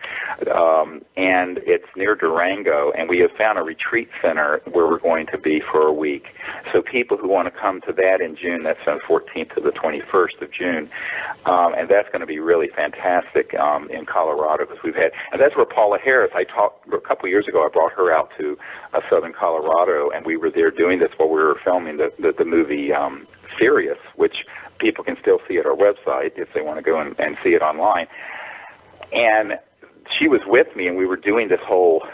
and it's near Durango, and we have found a retreat center where we're going to be for a week. So people who want to come to that in June, that's on 14th to the 21st of June, and that's going to be really fantastic in Colorado because and that's where Paula Harris, I talked a couple of years ago, I brought her out to southern Colorado, and we were there doing this while we were filming the movie Sirius, which people can still see at our website if they want to go and see it online. And she was with me, and we were doing this whole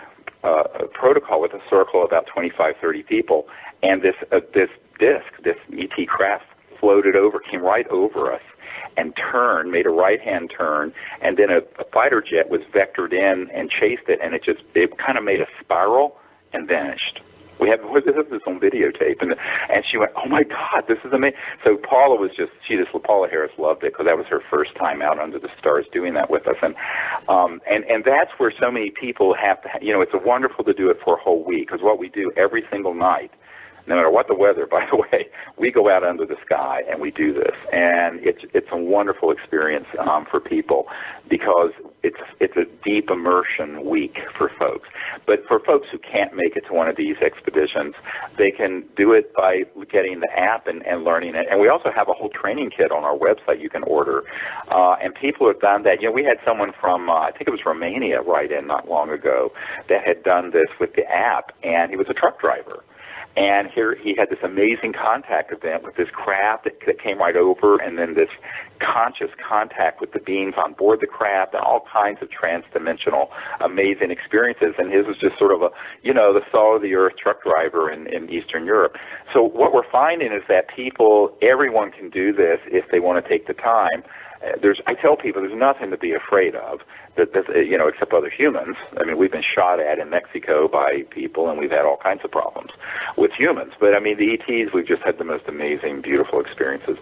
protocol with a circle of about 25, 30 people, and this disc, this ET craft floated over, came right over us, and turned, made a right-hand turn, and then a fighter jet was vectored in and chased it, and it kind of made a spiral and vanished. We have this on videotape, and she went, "Oh my God, this is amazing!" So Paula Harris loved it because that was her first time out under the stars doing that with us, and that's where so many people have to. It's wonderful to do it for a whole week because what we do every single night, no matter what the weather, by the way, we go out under the sky and we do this, and it's a wonderful experience for people because it's a deep immersion week for folks. But for folks who can't make it to one of these expeditions, they can do it by getting the app and learning it. And we also have a whole training kit on our website you can order. And people have done that. We had someone from, I think it was Romania, write in not long ago that had done this with the app, and he was a truck driver. And here he had this amazing contact event with this craft that came right over, and then this conscious contact with the beings on board the craft, and all kinds of trans-dimensional amazing experiences. And his was just sort of the salt-of-the-earth truck driver in Eastern Europe. So what we're finding is that everyone can do this if they want to take the time. I tell people there's nothing to be afraid of, except other humans. I mean, we've been shot at in Mexico by people, and we've had all kinds of problems with humans. But, I mean, the ETs, we've just had the most amazing, beautiful experiences.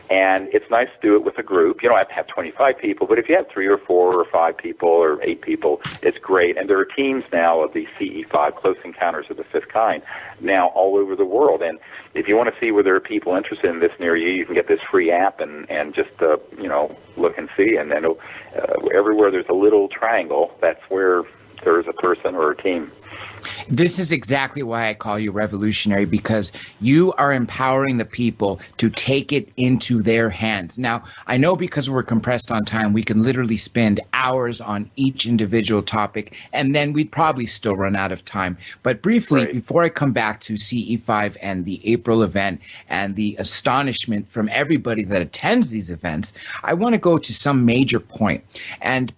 And it's nice to do it with a group. You don't have to have 25 people, but if you have 3 or 4 or 5 people or 8 people, it's great. And there are teams now of the CE5, Close Encounters of the Fifth Kind, now all over the world. And if you want to see where there are people interested in this near you, you can get this free app and just, look and see. And then everywhere there's a little triangle, that's where there's a person or a team. This is exactly why I call you revolutionary, because you are empowering the people to take it into their hands. Now, I know because we're compressed on time, we can literally spend hours on each individual topic, and then we'd probably still run out of time. But briefly, right, before I come back to CE5 and the April event and the astonishment from everybody that attends these events, I want to go to some major point. And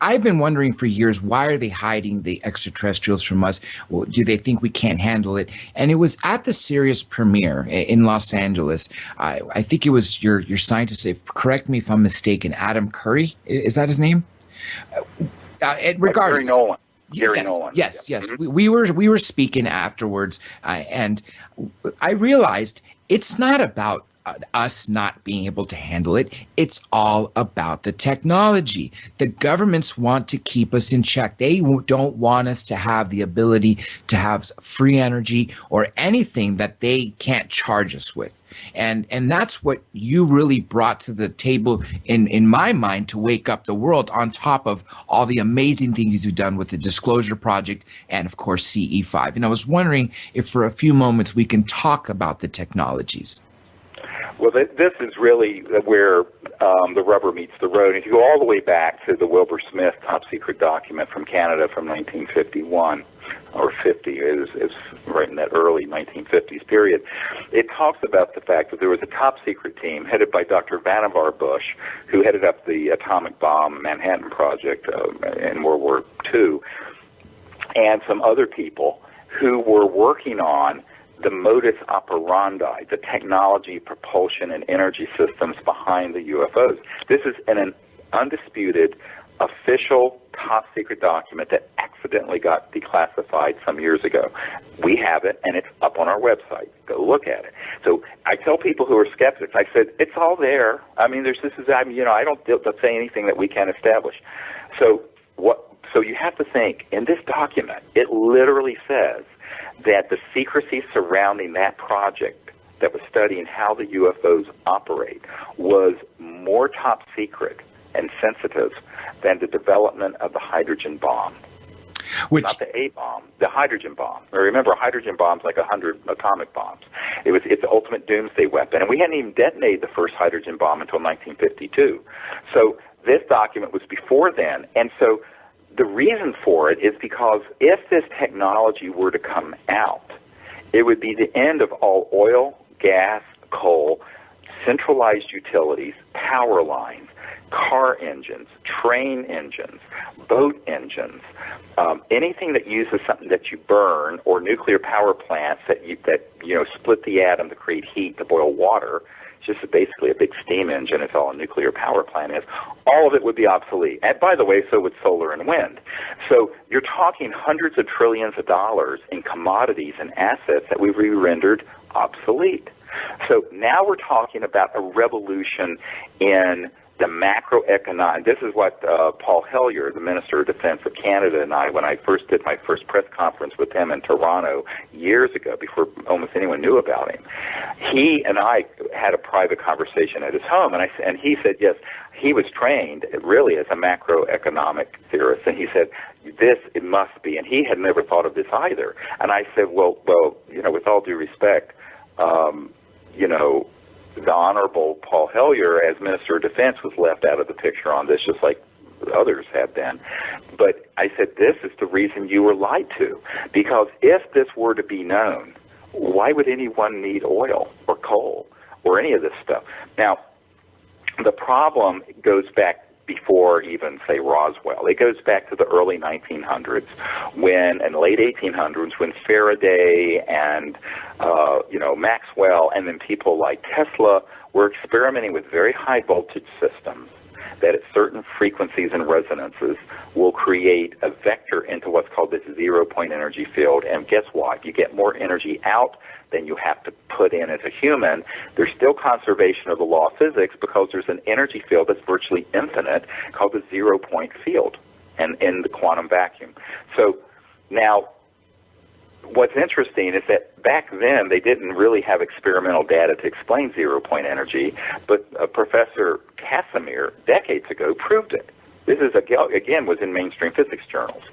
I've been wondering for years, why are they hiding the extraterrestrials from us? Well, do they think we can't handle it? And it was at the Sirius premiere in Los Angeles. I think it was your scientist, correct me if I'm mistaken, Adam Curry. Is that his name? Gary Regardless. Nolan. Gary Yes, Nolan. yes, Yeah. yes. We were speaking afterwards, and I realized it's not about us not being able to handle it. It's all about the technology. The governments want to keep us in check. They don't want us to have the ability to have free energy or anything that they can't charge us with. And that's what you really brought to the table in my mind to wake up the world, on top of all the amazing things you've done with the Disclosure Project and, of course, CE5. And I was wondering if for a few moments we can talk about the technologies. Well, this is really where the rubber meets the road. If you go all the way back to the Wilbur Smith top secret document from Canada from 1951 or 50, it's right in that early 1950s period, it talks about the fact that there was a top secret team headed by Dr. Vannevar Bush, who headed up the atomic bomb Manhattan Project in World War II, and some other people who were working on the modus operandi, the technology, propulsion, and energy systems behind the UFOs. This is an undisputed, official, top-secret document that accidentally got declassified some years ago. We have it, and it's up on our website. Go look at it. So I tell people who are skeptics, I said, it's all there. I mean, I don't say anything that we can't establish. So you have to think, in this document, it literally says that the secrecy surrounding that project that was studying how the UFOs operate was more top secret and sensitive than the development of the hydrogen bomb. Not the A-bomb, the hydrogen bomb. Remember, a hydrogen bomb's like 100 atomic bombs. It's the ultimate doomsday weapon. And we hadn't even detonated the first hydrogen bomb until 1952. So this document was before then. And so the reason for it is because if this technology were to come out, it would be the end of all oil, gas, coal, centralized utilities, power lines, car engines, train engines, boat engines, anything that uses something that you burn, or nuclear power plants that split the atom to create heat to boil water. It's just basically a big steam engine. It's all a nuclear power plant is. All of it would be obsolete. And by the way, so would solar and wind. So you're talking hundreds of trillions of dollars in commodities and assets that we've rendered obsolete. So now we're talking about a revolution in the macroeconomic. This is what Paul Hellyer, the Minister of Defense of Canada, and I, when I first did my first press conference with him in Toronto years ago, before almost anyone knew about him, he and I had a private conversation at his home, and he said, yes, he was trained really as a macroeconomic theorist, and he said, it must be, and he had never thought of this either. And I said, well, with all due respect, the Honorable Paul Hellyer, as Minister of Defense, was left out of the picture on this, just like others have been. But I said, this is the reason you were lied to. Because if this were to be known, why would anyone need oil or coal or any of this stuff? Now, the problem goes back before even, say, Roswell. It goes back to the early 1900s, and late 1800s, when Faraday and Maxwell, and then people like Tesla were experimenting with very high voltage systems that at certain frequencies and resonances will create a vector into what's called this zero-point energy field. And guess what? You get more energy out than you have to put in as a human. There's still conservation of the law of physics because there's an energy field that's virtually infinite called the zero-point field and in the quantum vacuum. So now, what's interesting is that back then they didn't really have experimental data to explain zero-point energy, but Professor Casimir decades ago proved it. This is, again, was in mainstream physics journals.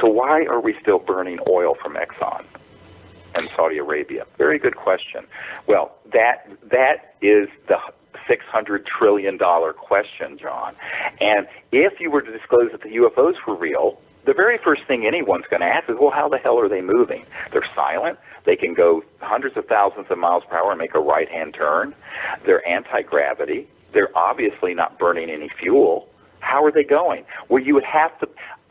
So why are we still burning oil from Exxon and Saudi Arabia? Very good question. Well, that is the $600 trillion question, John. And if you were to disclose that the UFOs were real, the very first thing anyone's going to ask is, well, how the hell are they moving? They're silent. They can go hundreds of thousands of miles per hour and make a right-hand turn. They're anti-gravity. They're obviously not burning any fuel. How are they going? Well, you would have to,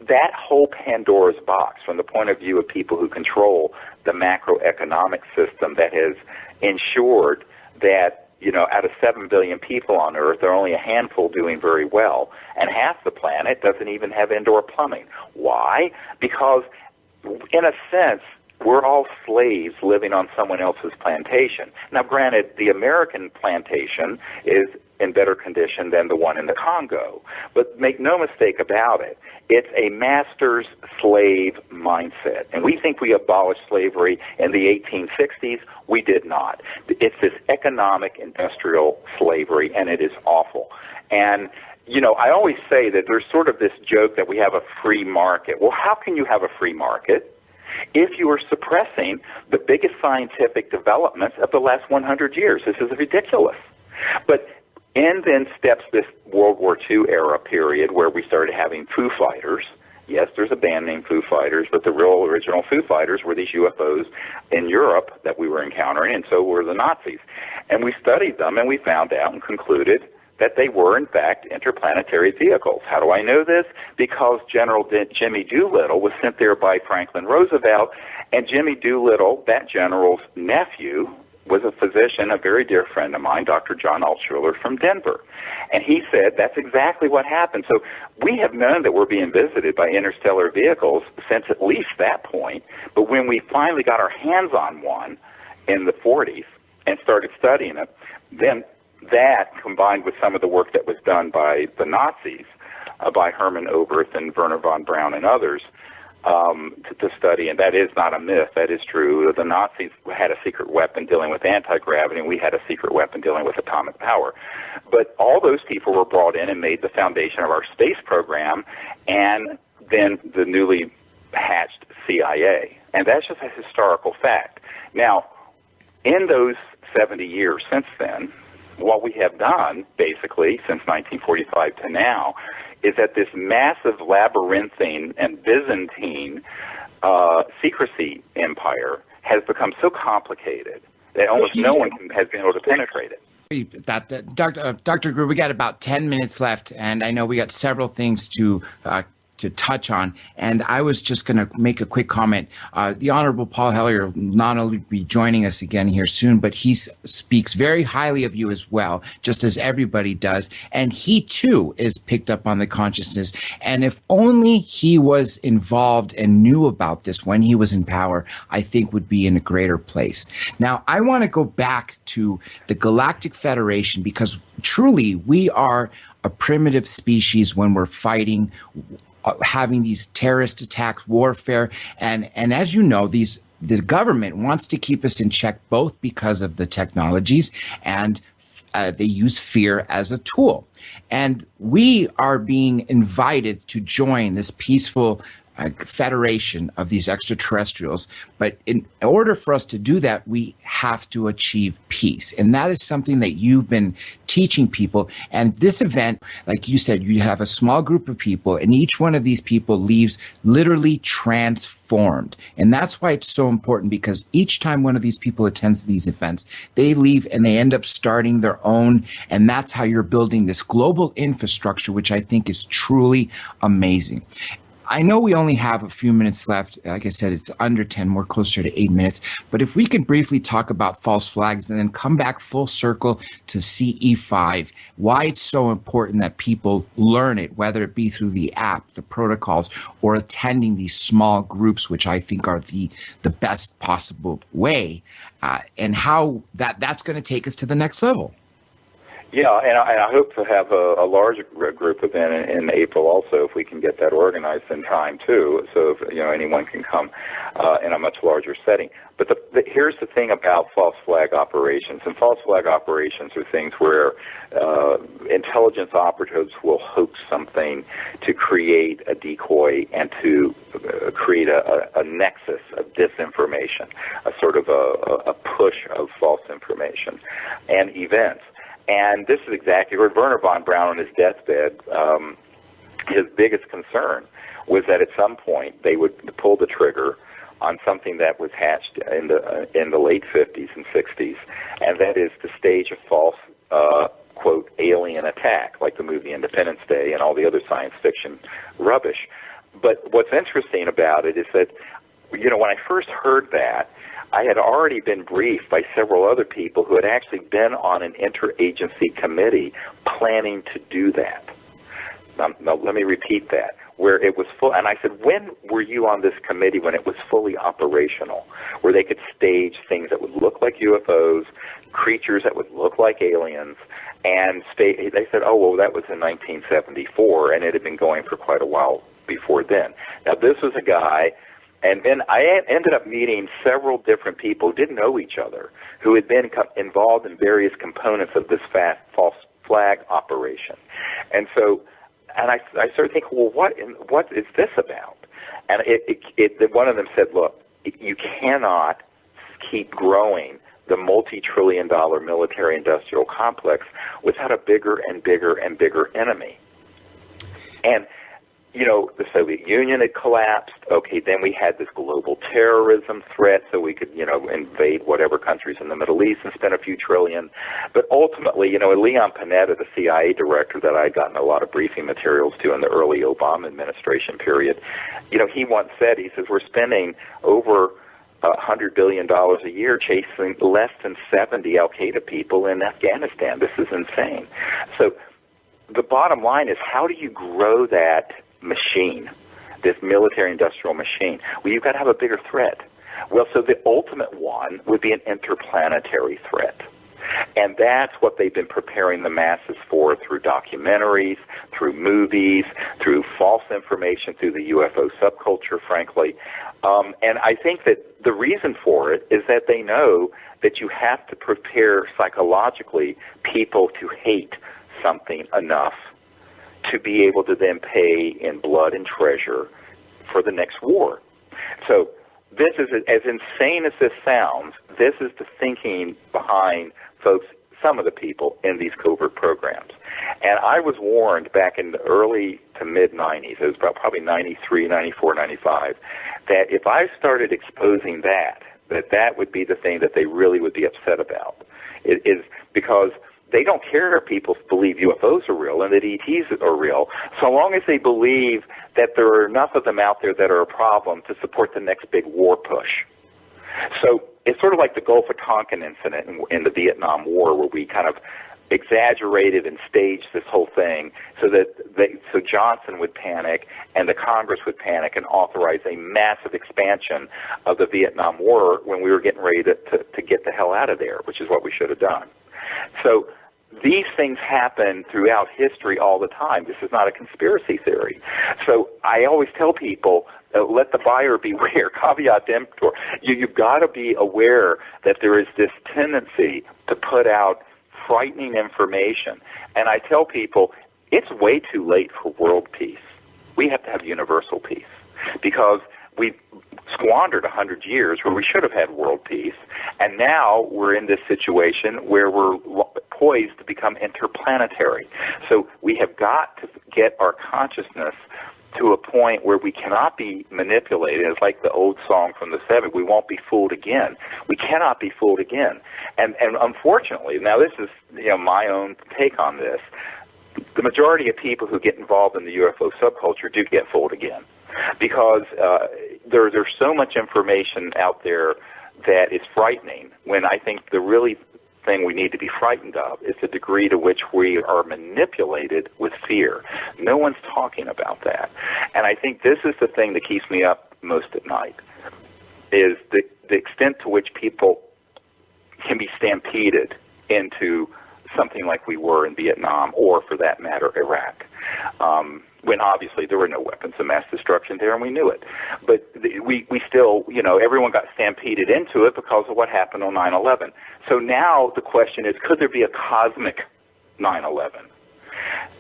that whole Pandora's box, from the point of view of people who control the macroeconomic system that has ensured that, out of 7 billion people on Earth, there are only a handful doing very well, and half the planet doesn't even have indoor plumbing. Why? Because, in a sense, we're all slaves living on someone else's plantation. Now, granted, the American plantation is in better condition than the one in the Congo, but make no mistake about it, it's a master's slave mindset. And we think we abolished slavery in the 1860s. We did not. It's this economic industrial slavery, and it is awful. And I always say that there's sort of this joke that we have a free market. Well, how can you have a free market if you are suppressing the biggest scientific developments of the last 100 years? This is ridiculous. But in then steps this World War II era period where we started having Foo Fighters. Yes, there's a band named Foo Fighters, but the real original Foo Fighters were these UFOs in Europe that we were encountering, and so were the Nazis. And we studied them, and we found out and concluded that they were, in fact, interplanetary vehicles. How do I know this? Because General Jimmy Doolittle was sent there by Franklin Roosevelt, and Jimmy Doolittle, that general's nephew, was a physician, a very dear friend of mine, Dr. John Altshuler from Denver. And he said that's exactly what happened. So we have known that we're being visited by interstellar vehicles since at least that point. But when we finally got our hands on one in the 40s and started studying it, then that, combined with some of the work that was done by the Nazis, by Hermann Oberth and Werner von Braun and others, to study, and that is not a myth, that is true. The Nazis had a secret weapon dealing with anti-gravity, and we had a secret weapon dealing with atomic power. But all those people were brought in and made the foundation of our space program, and then the newly hatched CIA. And that's just a historical fact. Now, in those 70 years since then, what we have done, basically, since 1945 to now, is that this massive labyrinthine and Byzantine secrecy empire has become so complicated that almost no one has been able to penetrate it. Dr. Greer, we got about 10 minutes left, and I know we got several things to touch on, and I was just going to make a quick comment. The Honorable Paul Hellyer will not only be joining us again here soon, but he speaks very highly of you as well, just as everybody does, and he too is picked up on the consciousness. And if only he was involved and knew about this when he was in power, I think would be in a greater place. Now, I want to go back to the Galactic Federation, because truly we are a primitive species when we're fighting, having these terrorist attacks, warfare, and as you know, the government wants to keep us in check, both because of the technologies and they use fear as a tool. And we are being invited to join this peaceful federation of these extraterrestrials. But in order for us to do that, we have to achieve peace. And that is something that you've been teaching people. And this event, like you said, you have a small group of people, and each one of these people leaves literally transformed. And that's why it's so important, because each time one of these people attends these events, they leave and they end up starting their own. And that's how you're building this global infrastructure, which I think is truly amazing. I know we only have a few minutes left. Like I said, it's under 10, more closer to 8 minutes. But if we could briefly talk about false flags and then come back full circle to CE5, why it's so important that people learn it, whether it be through the app, the protocols, or attending these small groups, which I think are the best possible way, and how that's going to take us to the next level. Yeah, and I hope to have a larger group event in April also, if we can get that organized in time too, so if, anyone can come in a much larger setting. But here's the thing about false flag operations. And false flag operations are things where intelligence operatives will hoax something to create a decoy and to create a nexus of disinformation, a sort of a push of false information and events. And this is exactly where Werner von Braun on his deathbed, his biggest concern was that at some point they would pull the trigger on something that was hatched in the late 50s and 60s, and that is to stage a false, quote, alien attack, like the movie Independence Day and all the other science fiction rubbish. But what's interesting about it is that, when I first heard that, I had already been briefed by several other people who had actually been on an interagency committee planning to do that. Now, let me repeat that, where it was full. And I said, when were you on this committee when it was fully operational, where they could stage things that would look like UFOs, creatures that would look like aliens, and they said, oh, well, that was in 1974, and it had been going for quite a while before then. Now, this was a guy, and then I ended up meeting several different people who didn't know each other, who had been involved in various components of this false flag operation. And so, and I started thinking, well, what is this about? And one of them said, look, you cannot keep growing the multi-trillion-dollar military-industrial complex without a bigger and bigger and bigger enemy. And the Soviet Union had collapsed. Okay, then we had this global terrorism threat, so we could, invade whatever countries in the Middle East and spend a few trillion. But ultimately, Leon Panetta, the CIA director that I had gotten a lot of briefing materials to in the early Obama administration period, he once said, he says, we're spending over $100 billion a year chasing less than 70 al-Qaeda people in Afghanistan. This is insane. So the bottom line is, how do you grow that machine, this military-industrial machine? Well, you've got to have a bigger threat. Well, so the ultimate one would be an interplanetary threat. And that's what they've been preparing the masses for through documentaries, through movies, through false information, through the UFO subculture, frankly. And I think that the reason for it is that they know that you have to prepare psychologically people to hate something enough to be able to then pay in blood and treasure for the next war. So this is, as insane as this sounds, this is the thinking behind folks, some of the people in these covert programs. And I was warned back in the early to mid-'90s, it was about probably 93, 94, 95, that if I started exposing that would be the thing that they really would be upset about. It is because they don't care if people believe UFOs are real and that ETs are real, so long as they believe that there are enough of them out there that are a problem to support the next big war push. So it's sort of like the Gulf of Tonkin incident in the Vietnam War, where we kind of exaggerated and staged this whole thing so that so Johnson would panic and the Congress would panic and authorize a massive expansion of the Vietnam War when we were getting ready to get the hell out of there, which is what we should have done. So these things happen throughout history all the time. This is not a conspiracy theory. So I always tell people, let the buyer beware, caveat emptor. You've got to be aware that there is this tendency to put out frightening information. And I tell people, it's way too late for world peace. We have to have universal peace because we've squandered 100 years where we should have had world peace, and now we're in this situation where we're poised to become interplanetary. So we have got to get our consciousness to a point where we cannot be manipulated. It's like the old song from the 70s, we won't be fooled again. We cannot be fooled again. And unfortunately, now this is my own take on this, the majority of people who get involved in the UFO subculture do get fooled again, because there's so much information out there that is frightening, when I think the really thing we need to be frightened of is the degree to which we are manipulated with fear. No one's talking about that. And I think this is the thing that keeps me up most at night, is the extent to which people can be stampeded into something like we were in Vietnam, or for that matter, Iraq. When obviously there were no weapons of mass destruction there, and we knew it. But we still, everyone got stampeded into it because of what happened on 9/11. So now the question is, could there be a cosmic 9/11?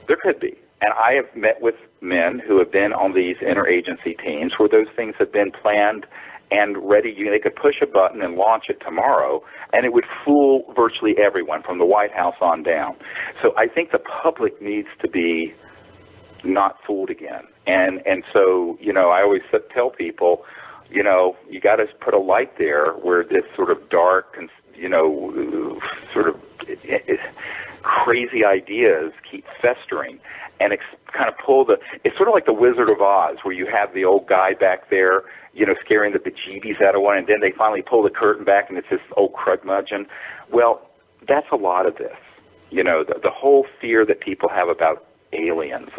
There could be. And I have met with men who have been on these interagency teams where those things have been planned and ready. They could push a button and launch it tomorrow, and it would fool virtually everyone from the White House on down. So I think the public needs to be not fooled again. And so, I always tell people, you got to put a light there where this sort of dark, sort of crazy ideas keep festering and kind of it's sort of like the Wizard of Oz, where you have the old guy back there, scaring the bejeebies out of one, and then they finally pull the curtain back and it's this old crudmudgeon. Well, that's a lot of this. The whole fear that people have about aliens.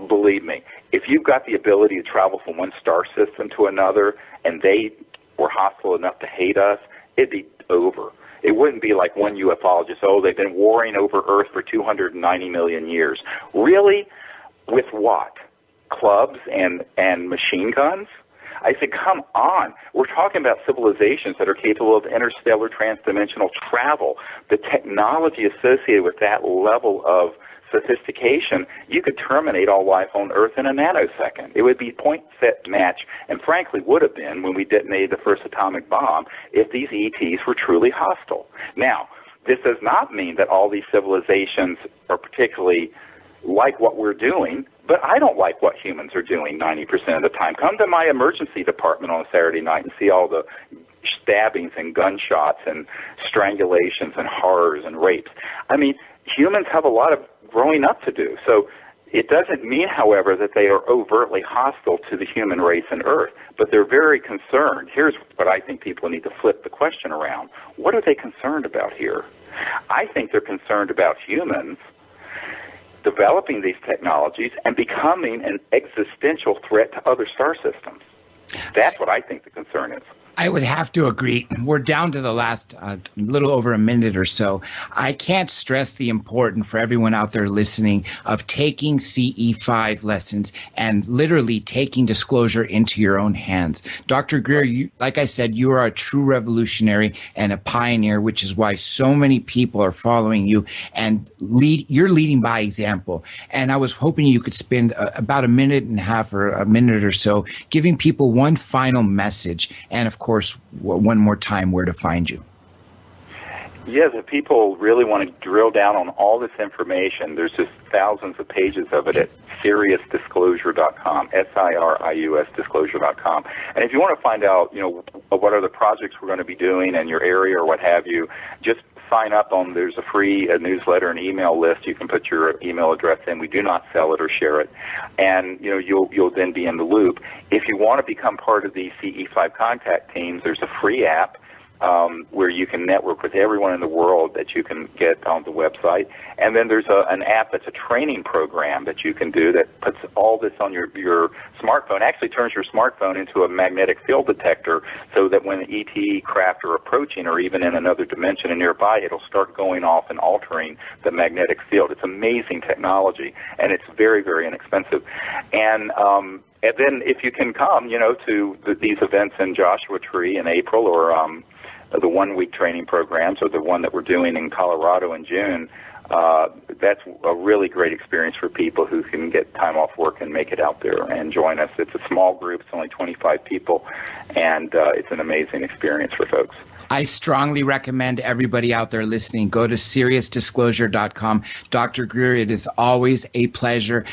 Believe me, if you've got the ability to travel from one star system to another and they were hostile enough to hate us, it'd be over. It wouldn't be like one ufologist, they've been warring over Earth for 290 million years. Really? With what? Clubs and machine guns? I said, come on. We're talking about civilizations that are capable of interstellar transdimensional travel. The technology associated with that level of sophistication, you could terminate all life on Earth in a nanosecond. It would be point, set, match, and frankly would have been when we detonated the first atomic bomb if these ETs were truly hostile. Now, this does not mean that all these civilizations are particularly like what we're doing, but I don't like what humans are doing 90% of the time. Come to my emergency department on a Saturday night and see all the stabbings and gunshots and strangulations and horrors and rapes. I mean, humans have a lot of growing up to do. So it doesn't mean, however, that they are overtly hostile to the human race and Earth, but they're very concerned. Here's what I think people need to flip the question around. What are they concerned about here? I think they're concerned about humans developing these technologies and becoming an existential threat to other star systems. That's what I think the concern is. I would have to agree. We're down to the last little over a minute or so. I can't stress the importance for everyone out there listening of taking CE5 lessons and literally taking disclosure into your own hands. Dr. Greer, like I said, you are a true revolutionary and a pioneer, which is why so many people are following you, and you're leading by example. And I was hoping you could spend about a minute and a half or a minute or so giving people one final message, and of course, one more time, where to find you. Yes, if people really want to drill down on all this information, there's just thousands of pages of it at SiriusDisclosure.com, SIRIUS Disclosure.com. And if you want to find out, what are the projects we're going to be doing in your area or what have you, just sign up on, there's a free newsletter and email list. You can put your email address in. We do not sell it or share it. And, you'll then be in the loop. If you want to become part of the CE5 contact teams, there's a free app where you can network with everyone in the world that you can get on the website. And then there's an app that's a training program that you can do that puts all this on your smartphone, actually turns your smartphone into a magnetic field detector so that when ET craft are approaching or even in another dimension and nearby, it'll start going off and altering the magnetic field. It's amazing technology, and it's very, very inexpensive. And then if you can come, to these events in Joshua Tree in April or the one-week training programs or the one that we're doing in Colorado in June, that's a really great experience for people who can get time off work and make it out there and join us. It's a small group. It's only 25 people, and it's an amazing experience for folks. I strongly recommend everybody out there listening, go to SiriusDisclosure.com. Dr. Greer, it is always a pleasure.